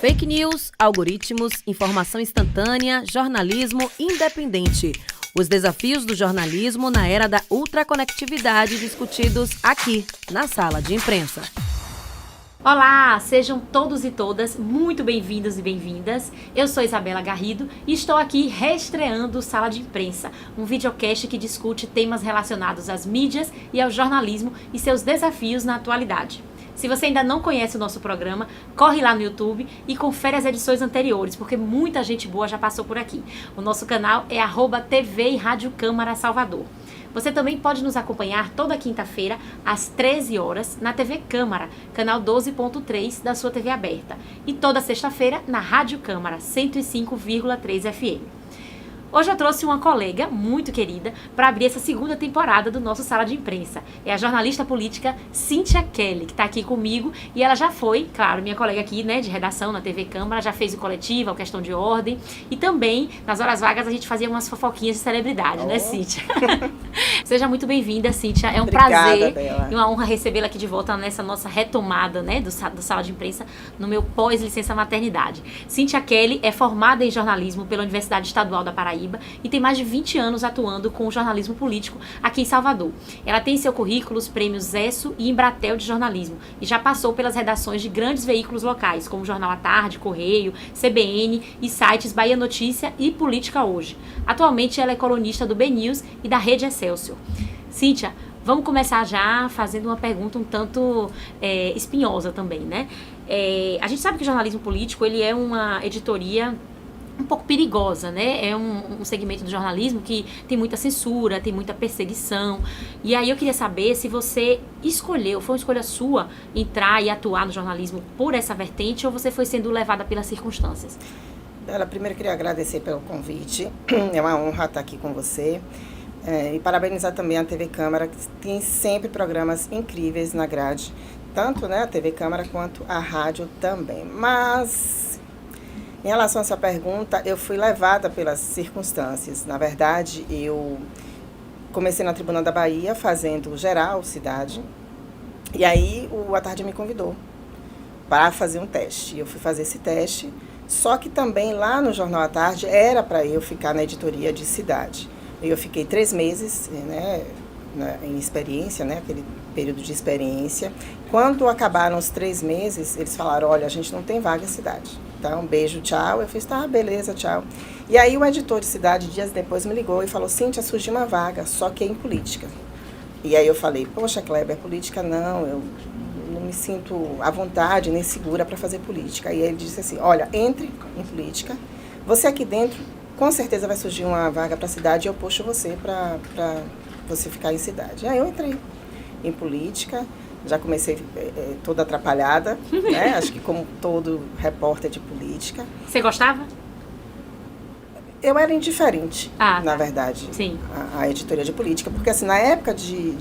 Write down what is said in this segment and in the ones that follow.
Fake news, algoritmos, informação instantânea, jornalismo independente. Os desafios do jornalismo na era da ultraconectividade discutidos aqui, na Sala de Imprensa. Olá, sejam todos e todas muito bem-vindos e bem-vindas. Eu sou Isabela Garrido e estou aqui reestreando Sala de Imprensa, um videocast que discute temas relacionados às mídias e ao jornalismo e seus desafios na atualidade. Se você ainda não conhece o nosso programa, corre lá no YouTube e confere as edições anteriores, porque muita gente boa já passou por aqui. O nosso canal é @TV e Rádio Câmara Salvador. Você também pode nos acompanhar toda quinta-feira, às 13 horas, na TV Câmara, canal 12.3 da sua TV aberta. E toda sexta-feira, na Rádio Câmara, 105,3 FM. Hoje eu trouxe uma colega muito querida para abrir essa segunda temporada do nosso Sala de Imprensa. É a jornalista política Cíntia Kelly, que está aqui comigo. E ela já foi, claro, minha colega aqui, né, de redação na TV Câmara, já fez o Coletiva, o Questão de Ordem. E também, nas horas vagas, a gente fazia umas fofoquinhas de celebridade, né, Cíntia? Seja muito bem-vinda, Cíntia. É um prazer e uma honra recebê-la aqui de volta nessa nossa retomada, né, do Sala de Imprensa, no meu pós-licença maternidade. Cíntia Kelly é formada em jornalismo pela Universidade Estadual da Paraíba e tem mais de 20 anos atuando com o jornalismo político aqui em Salvador. Ela tem em seu currículo os prêmios ESSO e Embratel de jornalismo e já passou pelas redações de grandes veículos locais, como o Jornal à Tarde, Correio, CBN e sites Bahia Notícia e Política Hoje. Atualmente ela é colunista do BNews e da Rede Excelsior. Cíntia, vamos começar já fazendo uma pergunta um tanto espinhosa também, né? A gente sabe que o jornalismo político ele é uma editoria um pouco perigosa, né? É um segmento do jornalismo que tem muita censura, tem muita perseguição. E aí eu queria saber se você escolheu, foi uma escolha sua entrar e atuar no jornalismo por essa vertente ou você foi sendo levada pelas circunstâncias? Bela, primeiro eu queria agradecer pelo convite. É uma honra estar aqui com você. E parabenizar também a TV Câmara, que tem sempre programas incríveis na grade. Tanto, né, a TV Câmara quanto a rádio também. Mas em relação a essa pergunta, eu fui levada pelas circunstâncias. Na verdade, eu comecei na Tribuna da Bahia, fazendo geral, cidade. E aí, o À Tarde me convidou para fazer um teste. Eu fui fazer esse teste, só que também lá no Jornal à Tarde era para eu ficar na editoria de cidade. Eu fiquei 3 meses, né, em experiência, né, aquele período de experiência. Quando acabaram os 3 meses, eles falaram, olha, a gente não tem vaga em cidade. Então, um beijo, tchau. Eu fiz, tá, beleza, tchau. E aí o editor de cidade, dias depois, me ligou e falou, Cíntia, surgiu uma vaga, só que é em política. E aí eu falei, poxa, Kleber, política não, eu não me sinto à vontade, nem segura para fazer política. Aí ele disse assim, olha, entre em política, você aqui dentro, com certeza vai surgir uma vaga para a cidade e eu puxo você para você ficar em cidade. Aí eu entrei em política. Já comecei toda atrapalhada, né? Acho que como todo repórter de política. Você gostava? Eu era indiferente, na verdade, sim. A editoria de política, porque assim, na época de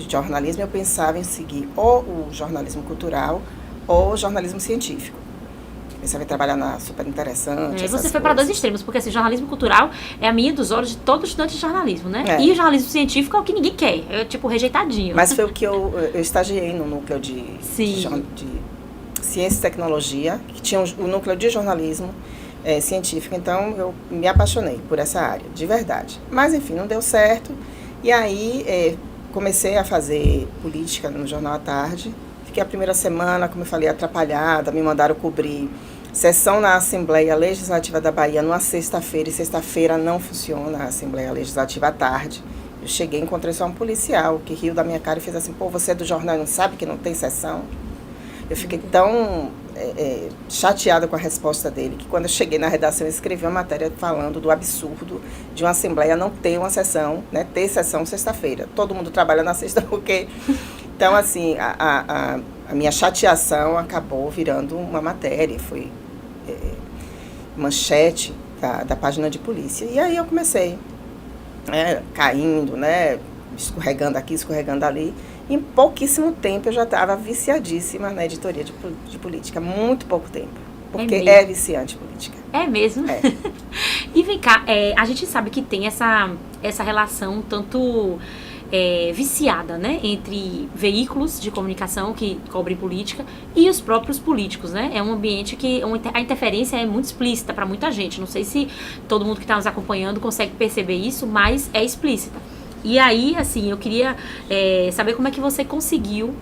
jornalismo eu pensava em seguir ou o jornalismo cultural ou o jornalismo científico. Você vai trabalhar na Super Interessante. Você foi para 2 extremos, porque assim, jornalismo cultural é a minha dos olhos de todo estudante de jornalismo, né? E o jornalismo científico é o que ninguém quer, é tipo rejeitadinho. Mas foi o que eu estagiei no núcleo de ciência e tecnologia, que tinha o núcleo de jornalismo científico, então eu me apaixonei por essa área, de verdade. Mas enfim, não deu certo, e aí comecei a fazer política no Jornal à Tarde. Fiquei a primeira semana, como eu falei, atrapalhada, me mandaram cobrir sessão na Assembleia Legislativa da Bahia numa sexta-feira, e sexta-feira não funciona a Assembleia Legislativa à tarde. Eu cheguei e encontrei só um policial que riu da minha cara e fez assim, pô, você é do jornal e não sabe que não tem sessão? Eu fiquei tão chateada com a resposta dele, que quando eu cheguei na redação eu escrevi uma matéria falando do absurdo de uma Assembleia não ter uma sessão, né, ter sessão sexta-feira. Todo mundo trabalha na sexta porque... Então, assim, a minha chateação acabou virando uma matéria, foi manchete da página de polícia. E aí eu comecei, caindo, né, escorregando aqui, escorregando ali. Em pouquíssimo tempo eu já estava viciadíssima na editoria de política, muito pouco tempo. Porque é viciante política. É mesmo? É. E vem cá, a gente sabe que tem essa relação tanto viciada, né, entre veículos de comunicação que cobrem política e os próprios políticos, né? É um ambiente que a interferência é muito explícita para muita gente. Não sei se todo mundo que está nos acompanhando consegue perceber isso, mas é explícita. E aí, assim, eu queria saber como é que você conseguiu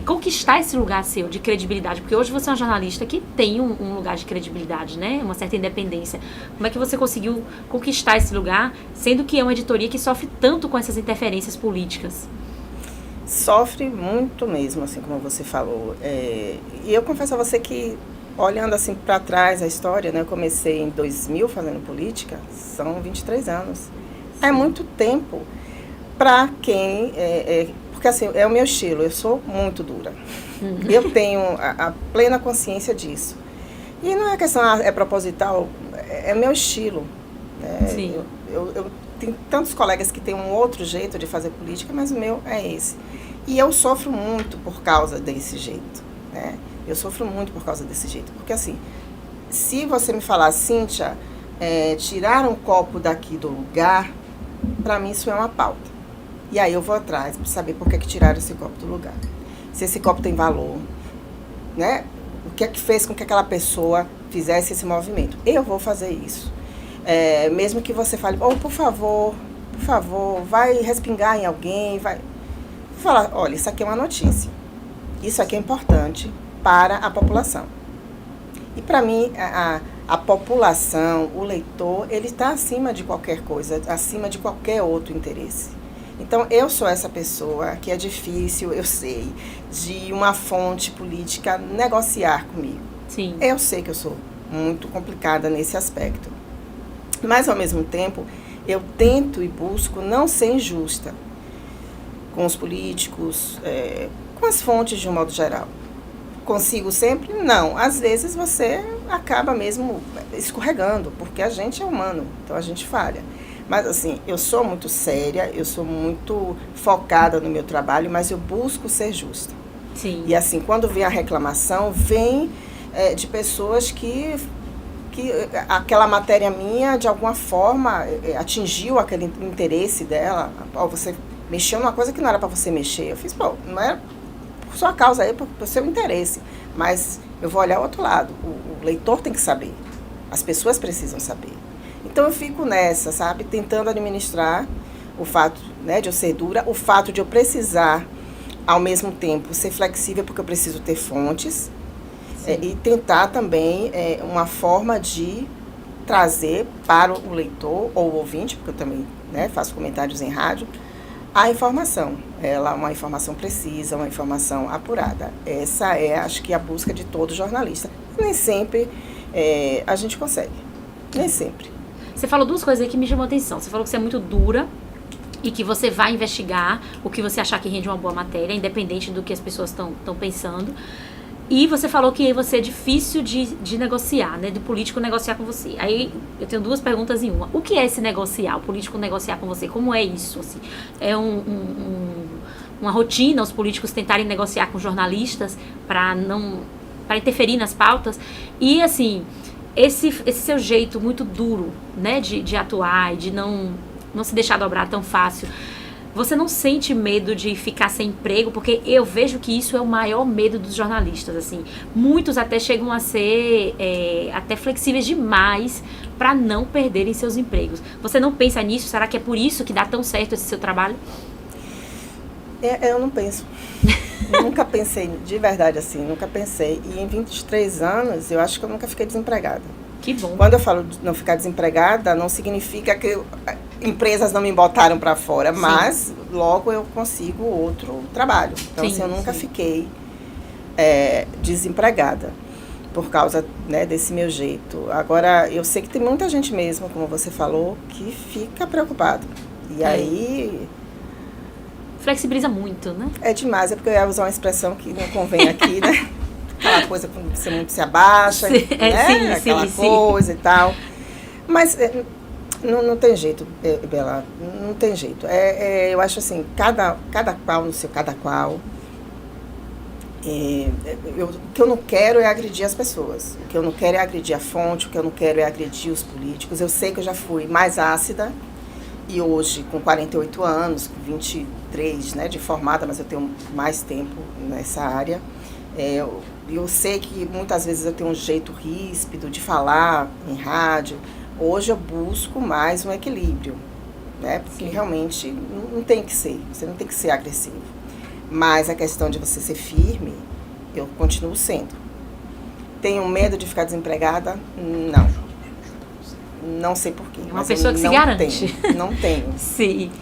conquistar esse lugar seu de credibilidade, porque hoje você é um jornalista que tem um lugar de credibilidade, né? Uma certa independência. Como é que você conseguiu conquistar esse lugar, sendo que é uma editoria que sofre tanto com essas interferências políticas? Sofre muito mesmo, assim como você falou. E eu confesso a você que, olhando assim para trás a história, né? Eu comecei em 2000 fazendo política, são 23 anos. É muito tempo para quem... porque assim, é o meu estilo, eu sou muito dura. Eu tenho a plena consciência disso. E não é questão, é proposital, é meu estilo. Sim. Eu tenho tantos colegas que têm um outro jeito de fazer política, mas o meu é esse. E eu sofro muito por causa desse jeito. Né? Eu sofro muito por causa desse jeito. Porque assim, se você me falar, Cíntia, tirar um copo daqui do lugar, para mim isso é uma pauta. E aí eu vou atrás para saber por que tiraram esse copo do lugar. Se esse copo tem valor, né? O que é que fez com que aquela pessoa fizesse esse movimento? Eu vou fazer isso. Mesmo que você fale, por favor, vai respingar em alguém, vai... Vou falar, olha, isso aqui é uma notícia. Isso aqui é importante para a população. E para mim, a população, o leitor, ele está acima de qualquer coisa, acima de qualquer outro interesse. Então, eu sou essa pessoa que é difícil, eu sei, de uma fonte política negociar comigo. Sim. Eu sei que eu sou muito complicada nesse aspecto. Mas, ao mesmo tempo, eu tento e busco não ser injusta com os políticos, com as fontes de um modo geral. Consigo sempre? Não. Às vezes você acaba mesmo escorregando, porque a gente é humano, então a gente falha. Mas assim, eu sou muito séria, eu sou muito focada no meu trabalho, mas eu busco ser justa. Sim. E assim, quando vem a reclamação, vem de pessoas que aquela matéria minha, de alguma forma, atingiu aquele interesse dela. Você mexeu numa coisa que não era para você mexer. Eu fiz, não é por sua causa aí, por seu interesse. Mas eu vou olhar o outro lado. O leitor tem que saber. As pessoas precisam saber. Então eu fico nessa, sabe? Tentando administrar o fato, né, de eu ser dura, o fato de eu precisar, ao mesmo tempo, ser flexível, porque eu preciso ter fontes. E tentar também uma forma de trazer para o leitor ou o ouvinte, porque eu também, né, faço comentários em rádio, a informação. Uma informação precisa, uma informação apurada. Essa é, acho que, a busca de todo jornalista. Nem sempre a gente consegue. Nem sempre. Você falou duas coisas aí que me chamou a atenção. Você falou que você é muito dura e que você vai investigar o que você achar que rende uma boa matéria, independente do que as pessoas estão pensando. E você falou que você é difícil de negociar, né? Do político negociar com você. Aí eu tenho duas perguntas em uma. O que é esse negociar, o político negociar com você? Como é isso? Assim? É uma rotina os políticos tentarem negociar com jornalistas para interferir nas pautas? E assim, esse seu jeito muito duro, né? De atuar e de não se deixar dobrar tão fácil. Você não sente medo de ficar sem emprego? Porque eu vejo que isso é o maior medo dos jornalistas, assim. Muitos até chegam a ser até flexíveis demais para não perderem seus empregos. Você não pensa nisso? Será que é por isso que dá tão certo esse seu trabalho? Eu não penso. Nunca pensei, de verdade, assim, nunca pensei. E em 23 anos, eu acho que eu nunca fiquei desempregada. Que bom. Quando eu falo de não ficar desempregada, não significa que empresas não me botaram para fora, mas logo eu consigo outro trabalho. Então, assim, eu nunca fiquei desempregada por causa, né, desse meu jeito. Agora, eu sei que tem muita gente mesmo, como você falou, que fica preocupado. E aí... flexibiliza muito, né? É demais, é porque eu ia usar uma expressão que não convém aqui, né? Aquela coisa quando você muito se abaixa, né? Aquela coisa e tal. Mas não tem jeito, Bela, não tem jeito. Eu acho assim, cada qual no seu cada qual. O que eu não quero é agredir as pessoas. O que eu não quero é agredir a fonte, o que eu não quero é agredir os políticos. Eu sei que eu já fui mais ácida E hoje, com 48 anos, com 23, né, de formada, mas eu tenho mais tempo nessa área, eu sei que muitas vezes eu tenho um jeito ríspido de falar em rádio. Hoje eu busco mais um equilíbrio, né? Porque realmente não tem que ser, você não tem que ser agressivo. Mas a questão de você ser firme, eu continuo sendo. Tenho medo de ficar desempregada? Não. Não sei porquê. É uma pessoa que se garante. Não tenho. Sim.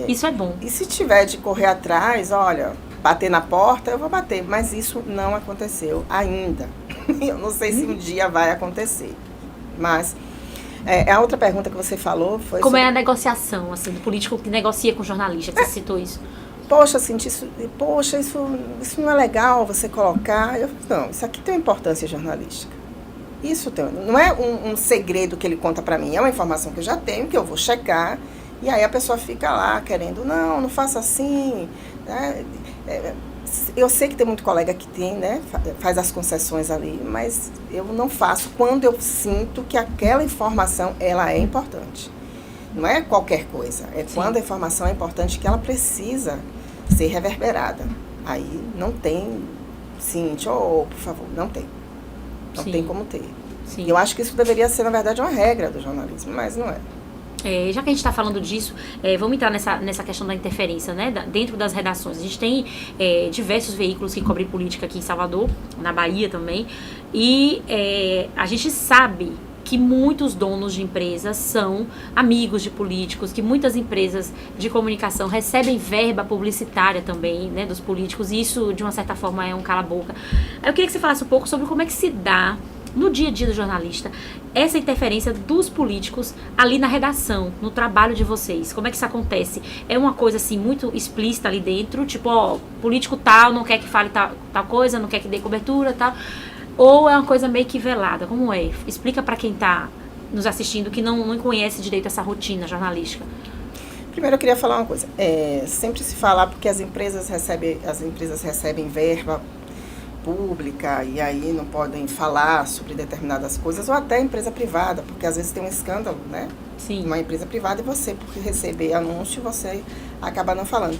Isso é bom. E se tiver de correr atrás, olha, bater na porta, eu vou bater. Mas isso não aconteceu ainda. Eu não sei se um dia vai acontecer. Mas a outra pergunta que você falou foi como é a negociação, assim, do político que negocia com o jornalista, que você citou isso? Poxa, assim, isso não é legal você colocar. Não, isso aqui tem uma importância jornalística. Isso não é um segredo que ele conta pra mim, é uma informação que eu já tenho, que eu vou checar, e aí a pessoa fica lá querendo, não faça assim, né? Eu sei que tem muito colega que tem, né, faz as concessões ali, mas eu não faço quando eu sinto que aquela informação, ela é importante. Não é qualquer coisa, quando a informação é importante, que ela precisa ser reverberada. Aí não tem, por favor, não tem. Não tem como ter. Sim. Eu acho que isso deveria ser, na verdade, uma regra do jornalismo, mas não é. Já que a gente está falando disso, vamos entrar nessa questão da interferência, né, dentro das redações. A gente tem diversos veículos que cobrem política aqui em Salvador, na Bahia também, e a gente sabe que muitos donos de empresas são amigos de políticos, que muitas empresas de comunicação recebem verba publicitária também, né, dos políticos, e isso, de uma certa forma, é um cala-boca. Eu queria que você falasse um pouco sobre como é que se dá, no dia a dia do jornalista, essa interferência dos políticos ali na redação, no trabalho de vocês. Como é que isso acontece? É uma coisa, assim, muito explícita ali dentro, tipo, político tal, não quer que fale tal coisa, não quer que dê cobertura, tal... Ou é uma coisa meio que velada? Como é? Explica para quem está nos assistindo que não conhece direito essa rotina jornalística. Primeiro eu queria falar uma coisa. Sempre se fala porque as empresas recebem verba pública e aí não podem falar sobre determinadas coisas, ou até empresa privada, porque às vezes tem um escândalo, né? Sim. Uma empresa privada e você, por receber anúncio, você acaba não falando.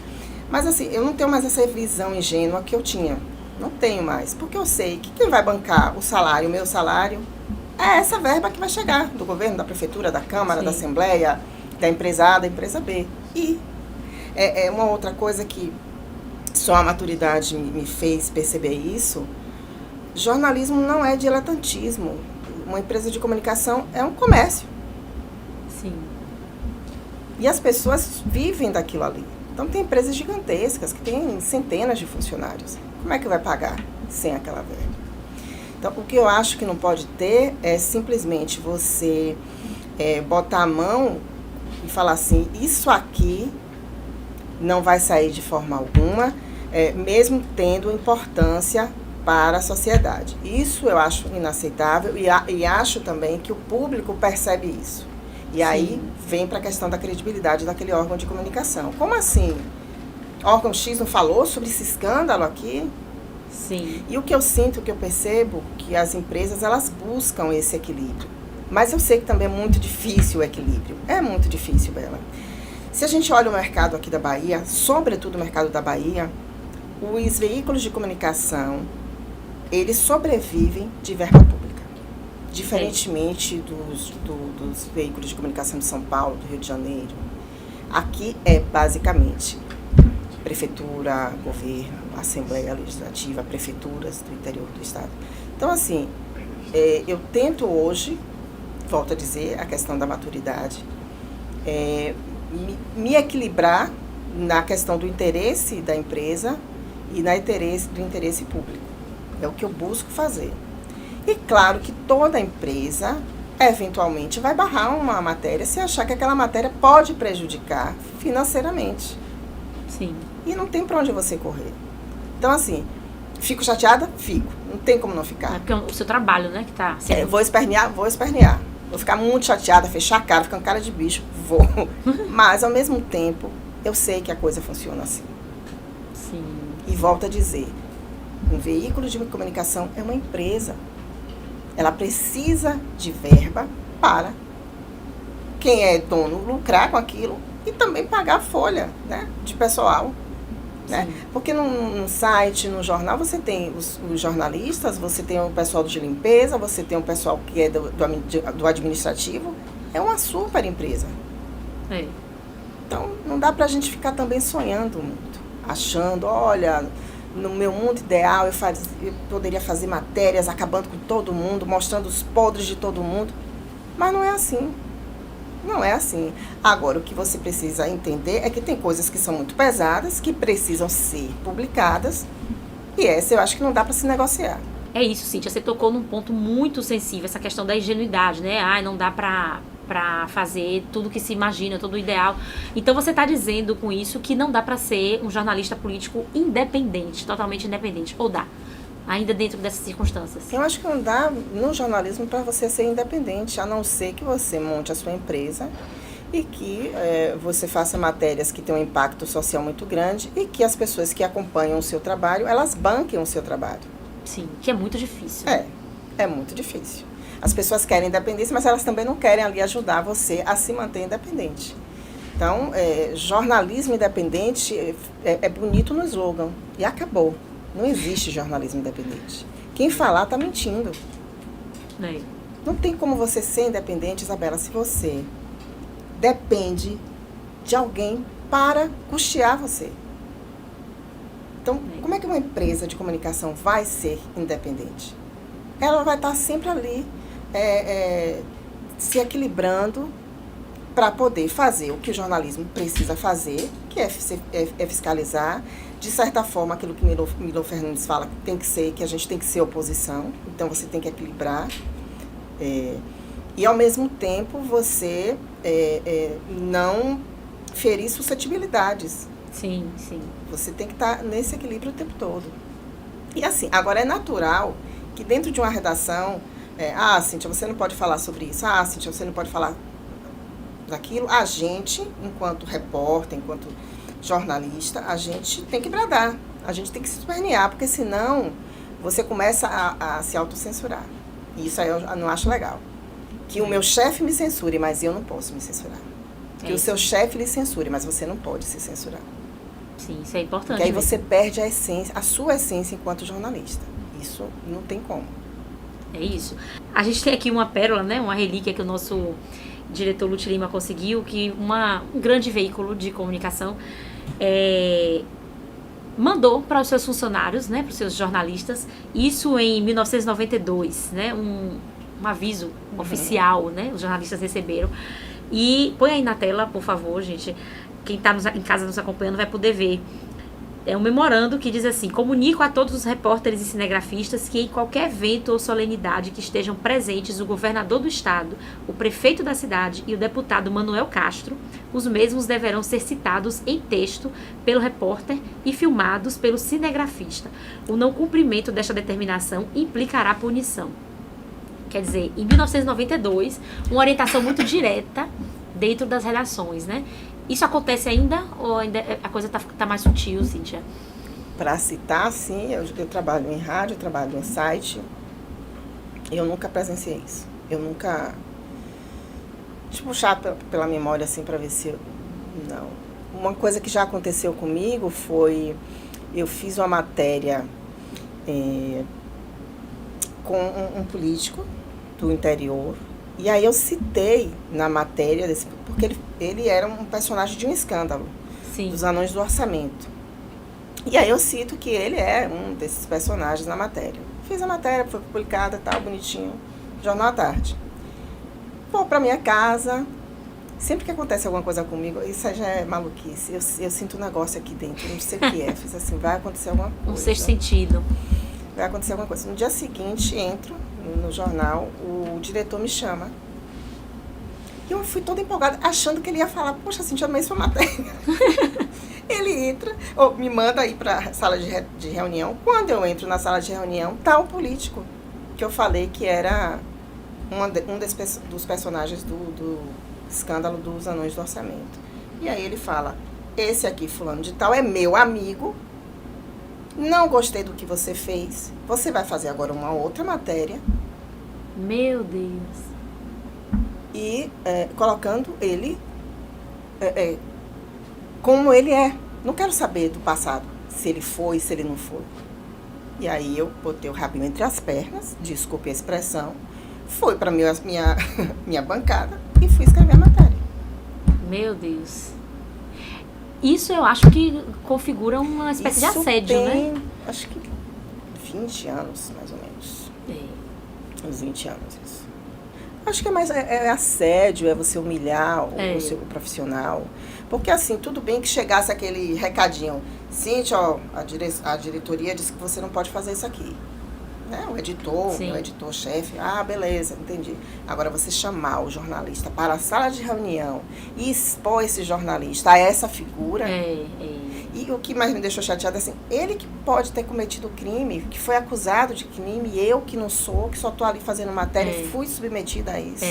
Mas assim, eu não tenho mais essa visão ingênua que eu tinha. Não tenho mais, porque eu sei que quem vai bancar o meu salário, é essa verba que vai chegar do governo, da prefeitura, da Câmara, da Assembleia, da empresa A, da empresa B. E é uma outra coisa que só a maturidade me fez perceber isso. Jornalismo não é diletantismo. Uma empresa de comunicação é um comércio. Sim. E as pessoas vivem daquilo ali. Então tem empresas gigantescas que têm centenas de funcionários. Como é que vai pagar sem aquela verba? Então, o que eu acho que não pode ter é simplesmente você botar a mão e falar assim, isso aqui não vai sair de forma alguma, mesmo tendo importância para a sociedade. Isso eu acho inaceitável e acho também que o público percebe isso. E aí vem para a questão da credibilidade daquele órgão de comunicação. Como assim? Órgão X não falou sobre esse escândalo aqui? Sim. E o que eu sinto, o que eu percebo, que as empresas, elas buscam esse equilíbrio. Mas eu sei que também é muito difícil o equilíbrio. É muito difícil, Bela. Se a gente olha o mercado aqui da Bahia, sobretudo o mercado da Bahia, os veículos de comunicação, eles sobrevivem de verba pública. Diferentemente dos veículos de comunicação de São Paulo, do Rio de Janeiro. Aqui é basicamente prefeitura, governo, Assembleia Legislativa, prefeituras do interior do estado. Então, assim, eu tento hoje, volto a dizer, a questão da maturidade, me equilibrar na questão do interesse da empresa e do interesse público. É o que eu busco fazer. E claro que toda empresa, eventualmente, vai barrar uma matéria se achar que aquela matéria pode prejudicar financeiramente. Sim. E não tem para onde você correr. Então, assim, fico chateada? Fico. Não tem como não ficar. É porque é o seu trabalho, né, que tá sendo... Vou espernear. Vou ficar muito chateada, fechar a cara, ficar com cara de bicho. Vou. Mas, ao mesmo tempo, eu sei que a coisa funciona assim. Sim. E volto a dizer, um veículo de comunicação é uma empresa. Ela precisa de verba para quem é dono lucrar com aquilo e também pagar a folha, né, de pessoal. Né? Porque no site, no jornal, você tem os jornalistas, você tem o pessoal de limpeza, você tem o pessoal que é do administrativo. É uma super empresa. É. Então, não dá pra gente ficar também sonhando muito, achando, olha, no meu mundo ideal eu poderia fazer matérias acabando com todo mundo, mostrando os podres de todo mundo. Mas não é assim. Não é assim. Agora, o que você precisa entender é que tem coisas que são muito pesadas, que precisam ser publicadas, e essa eu acho que não dá para se negociar. É isso, Cíntia, você tocou num ponto muito sensível, essa questão da ingenuidade, né? Não dá pra fazer tudo que se imagina, todo o ideal. Então você está dizendo com isso que não dá para ser um jornalista político independente, totalmente independente, ou dá? Ainda dentro dessas circunstâncias? Eu acho que não dá no jornalismo para você ser independente, a não ser que você monte a sua empresa e que você faça matérias que tenham um impacto social muito grande e que as pessoas que acompanham o seu trabalho, elas banquem o seu trabalho. Sim, que é muito difícil. É muito difícil. As pessoas querem independência, mas elas também não querem ali ajudar você a se manter independente. Então, jornalismo independente é bonito no slogan e acabou. Não existe jornalismo independente. Quem falar está mentindo. Não tem como você ser independente, Isabela, se você depende de alguém para custear você. Então, como é que uma empresa de comunicação vai ser independente? Ela vai estar sempre ali, se equilibrando para poder fazer o que o jornalismo precisa fazer, que é fiscalizar. De certa forma, aquilo que Milor Fernandes fala tem que ser, que a gente tem que ser oposição, então você tem que equilibrar. E, ao mesmo tempo, você não ferir suscetibilidades. Sim, sim. Você tem que estar nesse equilíbrio o tempo todo. E assim, agora é natural que dentro de uma redação, Cíntia, você não pode falar sobre isso, Cíntia, você não pode falar daquilo. A gente, enquanto repórter, enquanto jornalista, a gente tem que bradar, a gente tem que se espernear, porque senão você começa a se autocensurar. E isso aí eu não acho legal. Que o meu chefe me censure, mas eu não posso me censurar. Que o seu chefe lhe censure, mas você não pode se censurar. Sim, isso é importante. Porque aí você perde a essência, a sua essência enquanto jornalista. Isso não tem como. É isso. A gente tem aqui uma pérola, né? Uma relíquia que o nosso diretor Lúcio Lima conseguiu, que um grande veículo de comunicação mandou para os seus funcionários, né? Para os seus jornalistas, isso em 1992, né? Um aviso oficial, né? Os jornalistas receberam. E põe aí na tela, por favor, gente. Quem está em casa nos acompanhando vai poder ver. É um memorando que diz assim: comunico a todos os repórteres e cinegrafistas que em qualquer evento ou solenidade que estejam presentes o governador do estado, o prefeito da cidade e o deputado Manuel Castro, os mesmos deverão ser citados em texto pelo repórter e filmados pelo cinegrafista. O não cumprimento desta determinação implicará punição. Quer dizer, em 1992, uma orientação muito direta dentro das redações, né? Isso acontece ainda ou ainda a coisa tá mais sutil, Cíntia? Para citar, sim, eu trabalho em rádio, eu trabalho em site. Eu nunca presenciei isso. Eu nunca... Deixa eu puxar pela memória, assim, para ver se... Não. Uma coisa que já aconteceu comigo foi... Eu fiz uma matéria com um político do interior. E aí eu citei na matéria, porque ele era um personagem de um escândalo. Sim. Dos Anões do Orçamento. E aí eu cito que ele é um desses personagens na matéria. Fiz a matéria, foi publicada, tal, bonitinho, Jornal à Tarde. Vou pra minha casa, sempre que acontece alguma coisa comigo, isso já é maluquice, eu sinto um negócio aqui dentro, não sei o que é, fiz assim, vai acontecer alguma coisa. Um sexto sentido. Vai acontecer alguma coisa. No dia seguinte, entro no jornal, o diretor me chama. E eu fui toda empolgada, achando que ele ia falar, poxa, Cíntia, mas foi matéria. Ele entra, me manda ir para a sala de reunião. Quando eu entro na sala de reunião, tá o político, que eu falei que era um dos personagens do escândalo dos Anões do Orçamento. E aí ele fala, esse aqui, fulano de tal, é meu amigo, não gostei do que você fez, você vai fazer agora uma outra matéria. Meu Deus. e colocando ele como ele é. Não quero saber do passado, se ele foi, se ele não foi. E aí eu botei o rabinho entre as pernas, desculpe a expressão, fui para minha bancada e fui escrever a matéria. Meu Deus. Isso eu acho que configura uma espécie de assédio, tem, né? Acho que 20 anos, mais ou menos. Uns 20 anos, isso. Acho que é mais assédio, é você humilhar o seu profissional. Porque assim, tudo bem que chegasse aquele recadinho. Cíntia, ó, a diretoria disse que você não pode fazer isso aqui. Né? O editor-chefe, beleza, entendi. Agora você chamar o jornalista para a sala de reunião e expor esse jornalista a essa figura. E o que mais me deixou chateada é assim, ele que pode ter cometido o crime, que foi acusado de crime, e eu que não sou, que só estou ali fazendo matéria, fui submetida a isso.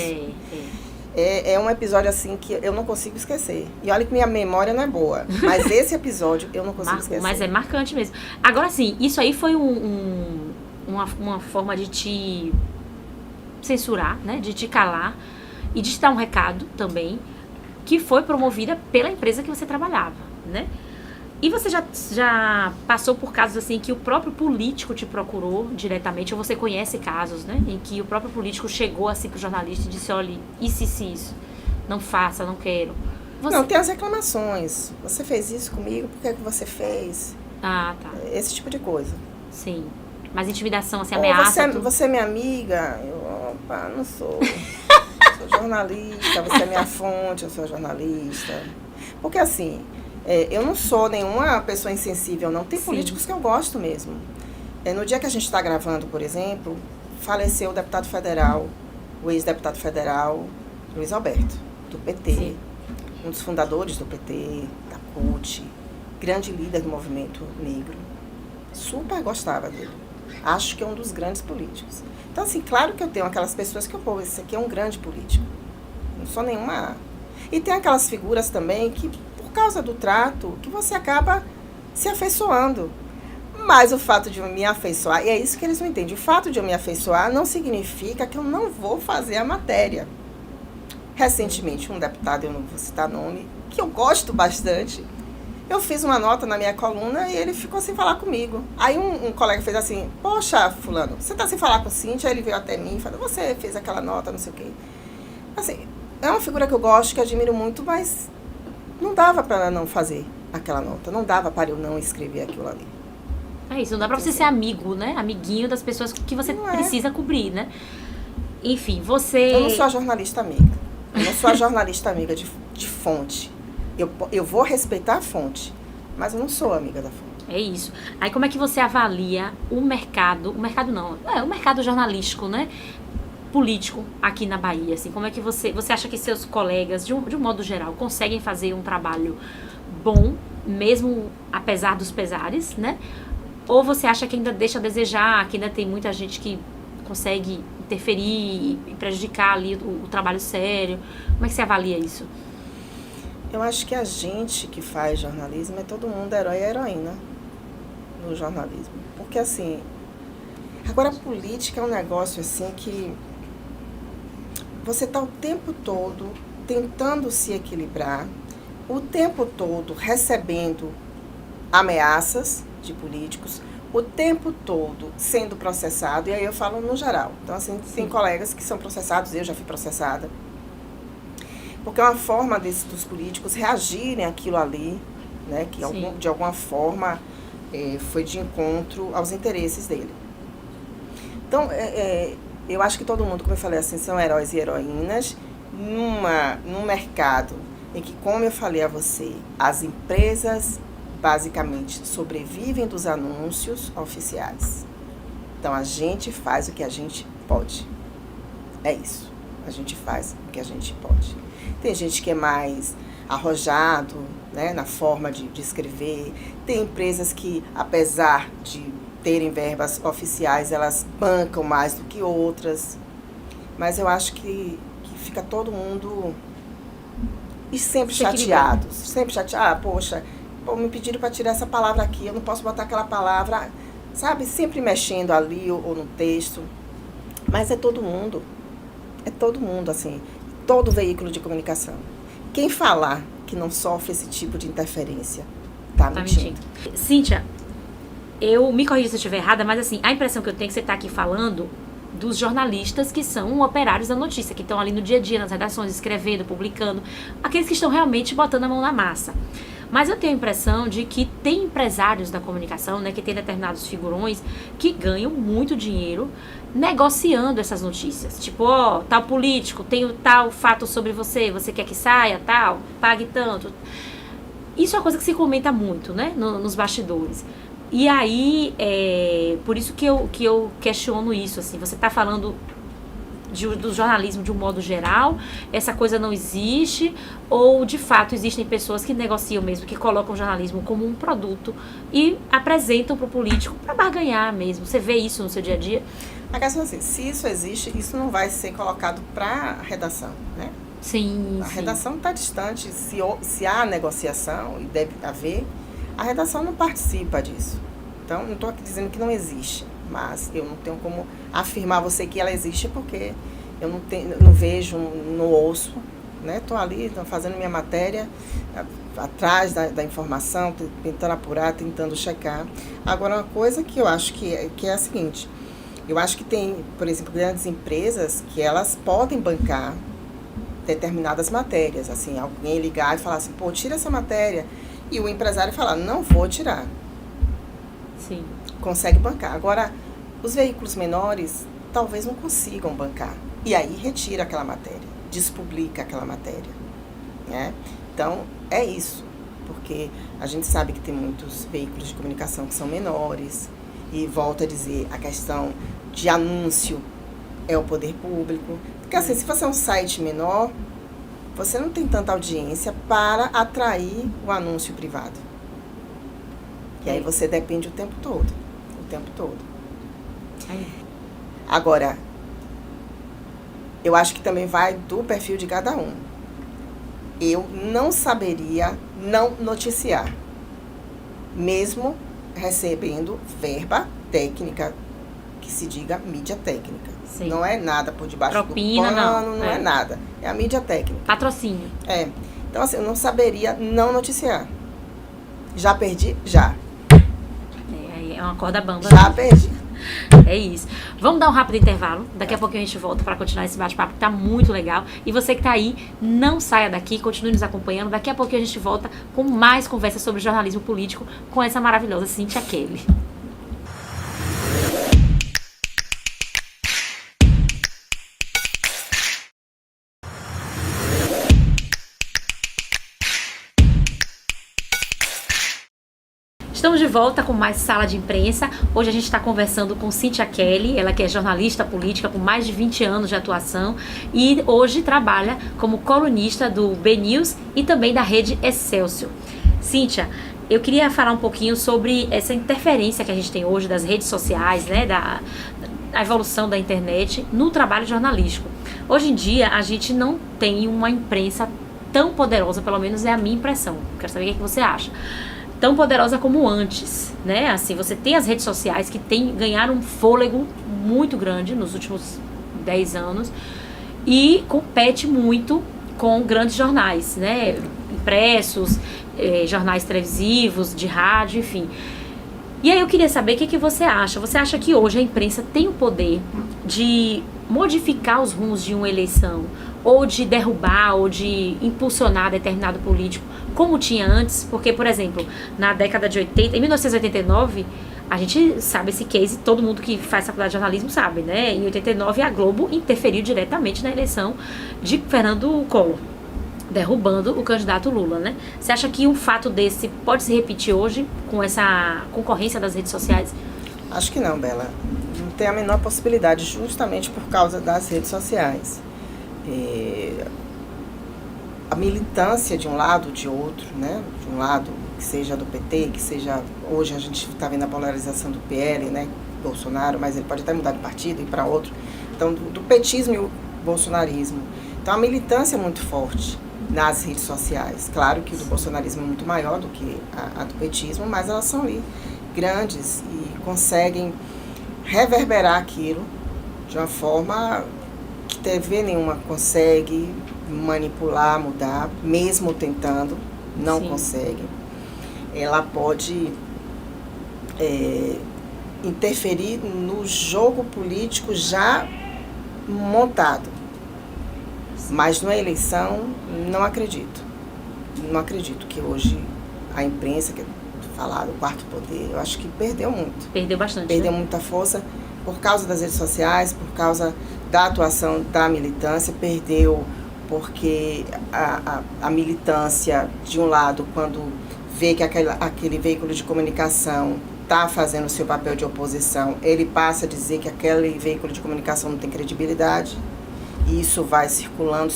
É um episódio assim que eu não consigo esquecer. E olha que minha memória não é boa, mas esse episódio eu não consigo esquecer. Mas é marcante mesmo. Agora sim, isso aí foi uma forma de te censurar, né? De te calar e de te dar um recado também, que foi promovida pela empresa que você trabalhava, né? E você já passou por casos assim que o próprio político te procurou diretamente, ou você conhece casos, né? Em que o próprio político chegou assim pro jornalista e disse, olha, isso, não faça, não quero. Não, tem as reclamações. Você fez isso comigo, por que você fez? Ah, tá. Esse tipo de coisa. Sim. Mas intimidação, assim, ameaça... Você é minha amiga? Opa, não sou. Sou jornalista, você é minha fonte, eu sou jornalista. Porque assim... eu não sou nenhuma pessoa insensível, não. Tem políticos que eu gosto mesmo. No dia que a gente está gravando, por exemplo, faleceu o deputado federal, o ex-deputado federal, Luiz Alberto, do PT. Sim. Um dos fundadores do PT, da CUT, grande líder do movimento negro. Super gostava dele. Acho que é um dos grandes políticos. Então, assim, claro que eu tenho aquelas pessoas que eu esse aqui é um grande político. Não sou nenhuma... E tem aquelas figuras também que... por causa do trato, que você acaba se afeiçoando. Mas o fato de eu me afeiçoar, e é isso que eles não entendem, o fato de eu me afeiçoar não significa que eu não vou fazer a matéria. Recentemente, um deputado, eu não vou citar nome, que eu gosto bastante, eu fiz uma nota na minha coluna e ele ficou sem falar comigo. Aí um colega fez assim, poxa, fulano, você está sem falar com o Cíntia? Aí ele veio até mim e falou, você fez aquela nota, não sei o quê. Assim, é uma figura que eu gosto, que admiro muito, mas... não dava para não fazer aquela nota. Não dava para eu não escrever aquilo ali. É isso, não dá para você ser amigo, né? Amiguinho das pessoas que você precisa cobrir, né? Enfim, você... Eu não sou a jornalista amiga. Eu não sou a jornalista amiga de fonte. Eu vou respeitar a fonte, mas eu não sou amiga da fonte. É isso. Aí como é que você avalia o mercado jornalístico, né? Político aqui na Bahia, assim, como é que você acha que seus colegas, de um modo geral, conseguem fazer um trabalho bom, mesmo apesar dos pesares, né? Ou você acha que ainda deixa a desejar, que ainda tem muita gente que consegue interferir e prejudicar ali o trabalho sério? Como é que você avalia isso? Eu acho que a gente que faz jornalismo é todo mundo herói e heroína no jornalismo. Porque, assim, agora a política é um negócio, assim, que você está o tempo todo tentando se equilibrar, o tempo todo recebendo ameaças de políticos, o tempo todo sendo processado, e aí eu falo no geral. Então, assim, tem colegas que são processados, eu já fui processada, porque é uma forma dos políticos reagirem àquilo ali, né, que de alguma forma foi de encontro aos interesses dele. Então, eu acho que todo mundo, como eu falei assim, são heróis e heroínas num mercado em que, como eu falei a você, as empresas basicamente sobrevivem dos anúncios oficiais. Então, a gente faz o que a gente pode. É isso. A gente faz o que a gente pode. Tem gente que é mais arrojado, né, na forma de escrever. Tem empresas que, apesar de terem verbas oficiais, elas bancam mais do que outras. Mas eu acho que fica todo mundo e sempre chateado. Sempre chateado. Poxa, me pediram para tirar essa palavra aqui, eu não posso botar aquela palavra, sabe? Sempre mexendo ali ou no texto. Mas é todo mundo, assim. todo veículo de comunicação. Quem falar que não sofre esse tipo de interferência, tá mentindo. Cíntia, eu me corrija se eu estiver errada, mas assim, a impressão que eu tenho é que você está aqui falando dos jornalistas que são operários da notícia, que estão ali no dia a dia, nas redações, escrevendo, publicando, aqueles que estão realmente botando a mão na massa. Mas eu tenho a impressão de que tem empresários da comunicação, né, que tem determinados figurões que ganham muito dinheiro negociando essas notícias. Tipo, ó, tal político, tem o tal fato sobre você, você quer que saia, tal, pague tanto. Isso é uma coisa que se comenta muito, né, nos bastidores. E aí, por isso que eu questiono isso, assim, você está falando do jornalismo de um modo geral, essa coisa não existe, ou de fato existem pessoas que negociam mesmo, que colocam o jornalismo como um produto e apresentam para o político para barganhar mesmo. Você vê isso no seu dia a dia? A questão é assim, se isso existe, isso não vai ser colocado para a redação, né? Sim. A redação está distante, se há negociação, e deve haver, a redação não participa disso. Então, não estou aqui dizendo que não existe, mas eu não tenho como afirmar a você que ela existe porque eu não vejo, não ouço, né? Estou ali, fazendo minha matéria, atrás da informação, tentando apurar, tentando checar. Agora, uma coisa que eu acho que é a seguinte, eu acho que tem, por exemplo, grandes empresas que elas podem bancar determinadas matérias, assim, alguém ligar e falar assim, pô, tira essa matéria, e o empresário falar, não vou tirar. Sim. Consegue bancar. Agora, os veículos menores talvez não consigam bancar. E aí retira aquela matéria, despublica aquela matéria, né? Então, é isso. Porque a gente sabe que tem muitos veículos de comunicação que são menores. E volto a dizer, a questão de anúncio é o poder público. Porque assim, se você é um site menor, você não tem tanta audiência para atrair o anúncio privado. E aí você depende o tempo todo. O tempo todo. Agora, eu acho que também vai do perfil de cada um. Eu não saberia não noticiar, mesmo recebendo verba técnica, que se diga mídia técnica. Sim. Não é nada por debaixo Propina, do pano, não é nada. É a mídia técnica. Patrocínio. Então, assim, eu não saberia não noticiar. Já perdi? Já. É uma corda bamba. Já perdi. É isso. Vamos dar um rápido intervalo. Daqui a pouquinho a gente volta para continuar esse bate-papo que tá muito legal. E você que tá aí, não saia daqui, continue nos acompanhando. Daqui a pouquinho a gente volta com mais conversas sobre jornalismo político com essa maravilhosa Cíntia Kelly. Estamos de volta com mais Sala de Imprensa. Hoje a gente está conversando com Cíntia Kelly, ela que é jornalista política com mais de 20 anos de atuação e hoje trabalha como colunista do B-News e também da rede Excelsior. Cíntia, eu queria falar um pouquinho sobre essa interferência que a gente tem hoje das redes sociais, né, da evolução da internet no trabalho jornalístico. Hoje em dia a gente não tem uma imprensa tão poderosa, pelo menos é a minha impressão. Quero saber o que você acha. Tão poderosa como antes, né? Assim, você tem as redes sociais que ganharam um fôlego muito grande nos últimos 10 anos e compete muito com grandes jornais, né? Impressos, jornais televisivos, de rádio, enfim. E aí eu queria saber o que você acha. Você acha que hoje a imprensa tem o poder de modificar os rumos de uma eleição, ou de derrubar, ou de impulsionar determinado político, como tinha antes? Porque, por exemplo, na década de 80, em 1989, a gente sabe esse case, todo mundo que faz faculdade de jornalismo sabe, né? Em 89, a Globo interferiu diretamente na eleição de Fernando Collor, derrubando o candidato Lula, né? Você acha que um fato desse pode se repetir hoje com essa concorrência das redes sociais? Acho que não, Bela. Não tem a menor possibilidade, justamente por causa das redes sociais. A militância de um lado ou de outro, né? De um lado que seja do PT, que seja... Hoje a gente está vendo a polarização do PL, né? Bolsonaro, mas ele pode até mudar de partido e ir para outro. Então, do petismo e o bolsonarismo. Então, a militância é muito forte nas redes sociais. Claro que o do bolsonarismo é muito maior do que a do petismo, mas elas são ali grandes e conseguem reverberar aquilo de uma forma que TV nenhuma consegue, manipular, mudar, mesmo tentando, não Sim. consegue. Ela pode interferir no jogo político já montado. Mas na eleição, não acredito. Não acredito que hoje a imprensa, que falar do quarto poder, eu acho que perdeu muito. Perdeu bastante, Perdeu né? muita força por causa das redes sociais, por causa da atuação da militância, perdeu porque a militância, de um lado, quando vê que aquele veículo de comunicação está fazendo o seu papel de oposição, ele passa a dizer que aquele veículo de comunicação não tem credibilidade, e isso vai circulando,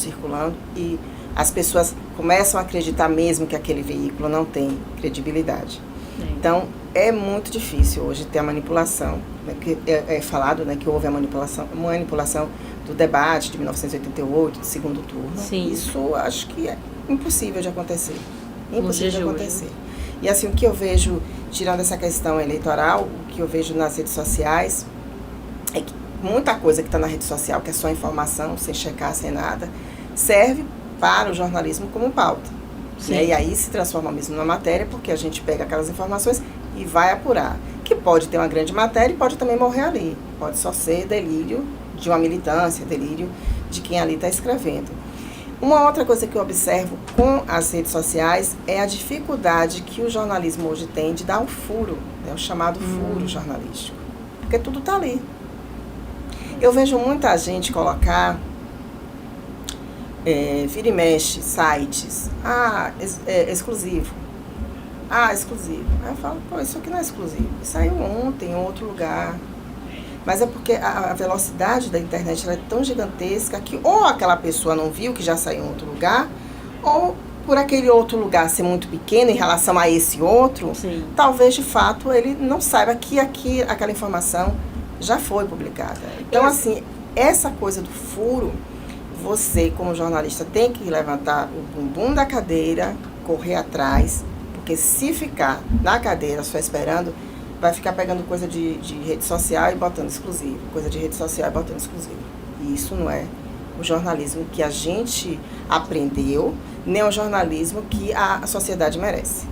e as pessoas começam a acreditar mesmo que aquele veículo não tem credibilidade. Então, é muito difícil hoje ter a manipulação, né, que é falado, né, que houve a manipulação do debate de 1988, do segundo turno. Sim. Isso acho que é impossível de acontecer. Nos dias de hoje, acontecer. E assim, o que eu vejo, tirando essa questão eleitoral, o que eu vejo nas redes sociais é que muita coisa que está na rede social, que é só informação, sem checar, sem nada, serve para o jornalismo como pauta. Né? E aí se transforma mesmo na matéria, porque a gente pega aquelas informações e vai apurar. Que pode ter uma grande matéria e pode também morrer ali. Pode só ser delírio de uma militância, delírio de quem ali está escrevendo. Uma outra coisa que eu observo com as redes sociais é a dificuldade que o jornalismo hoje tem de dar um furo, né? O chamado furo jornalístico. Porque tudo está ali. Eu vejo muita gente colocar, vira e mexe, sites, exclusivo. Exclusivo. Aí eu falo, pô, isso aqui não é exclusivo. Isso saiu ontem, em outro lugar. Mas é porque a velocidade da internet ela é tão gigantesca que ou aquela pessoa não viu que já saiu em outro lugar, ou por aquele outro lugar ser muito pequeno em relação a esse outro, Sim. talvez de fato ele não saiba que aquela informação já foi publicada. Então, assim, essa coisa do furo, você como jornalista tem que levantar o bumbum da cadeira, correr atrás, porque se ficar na cadeira só esperando, vai ficar pegando coisa de rede social e botando exclusivo, coisa de rede social e botando exclusivo. E isso não é o jornalismo que a gente aprendeu, nem o jornalismo que a sociedade merece.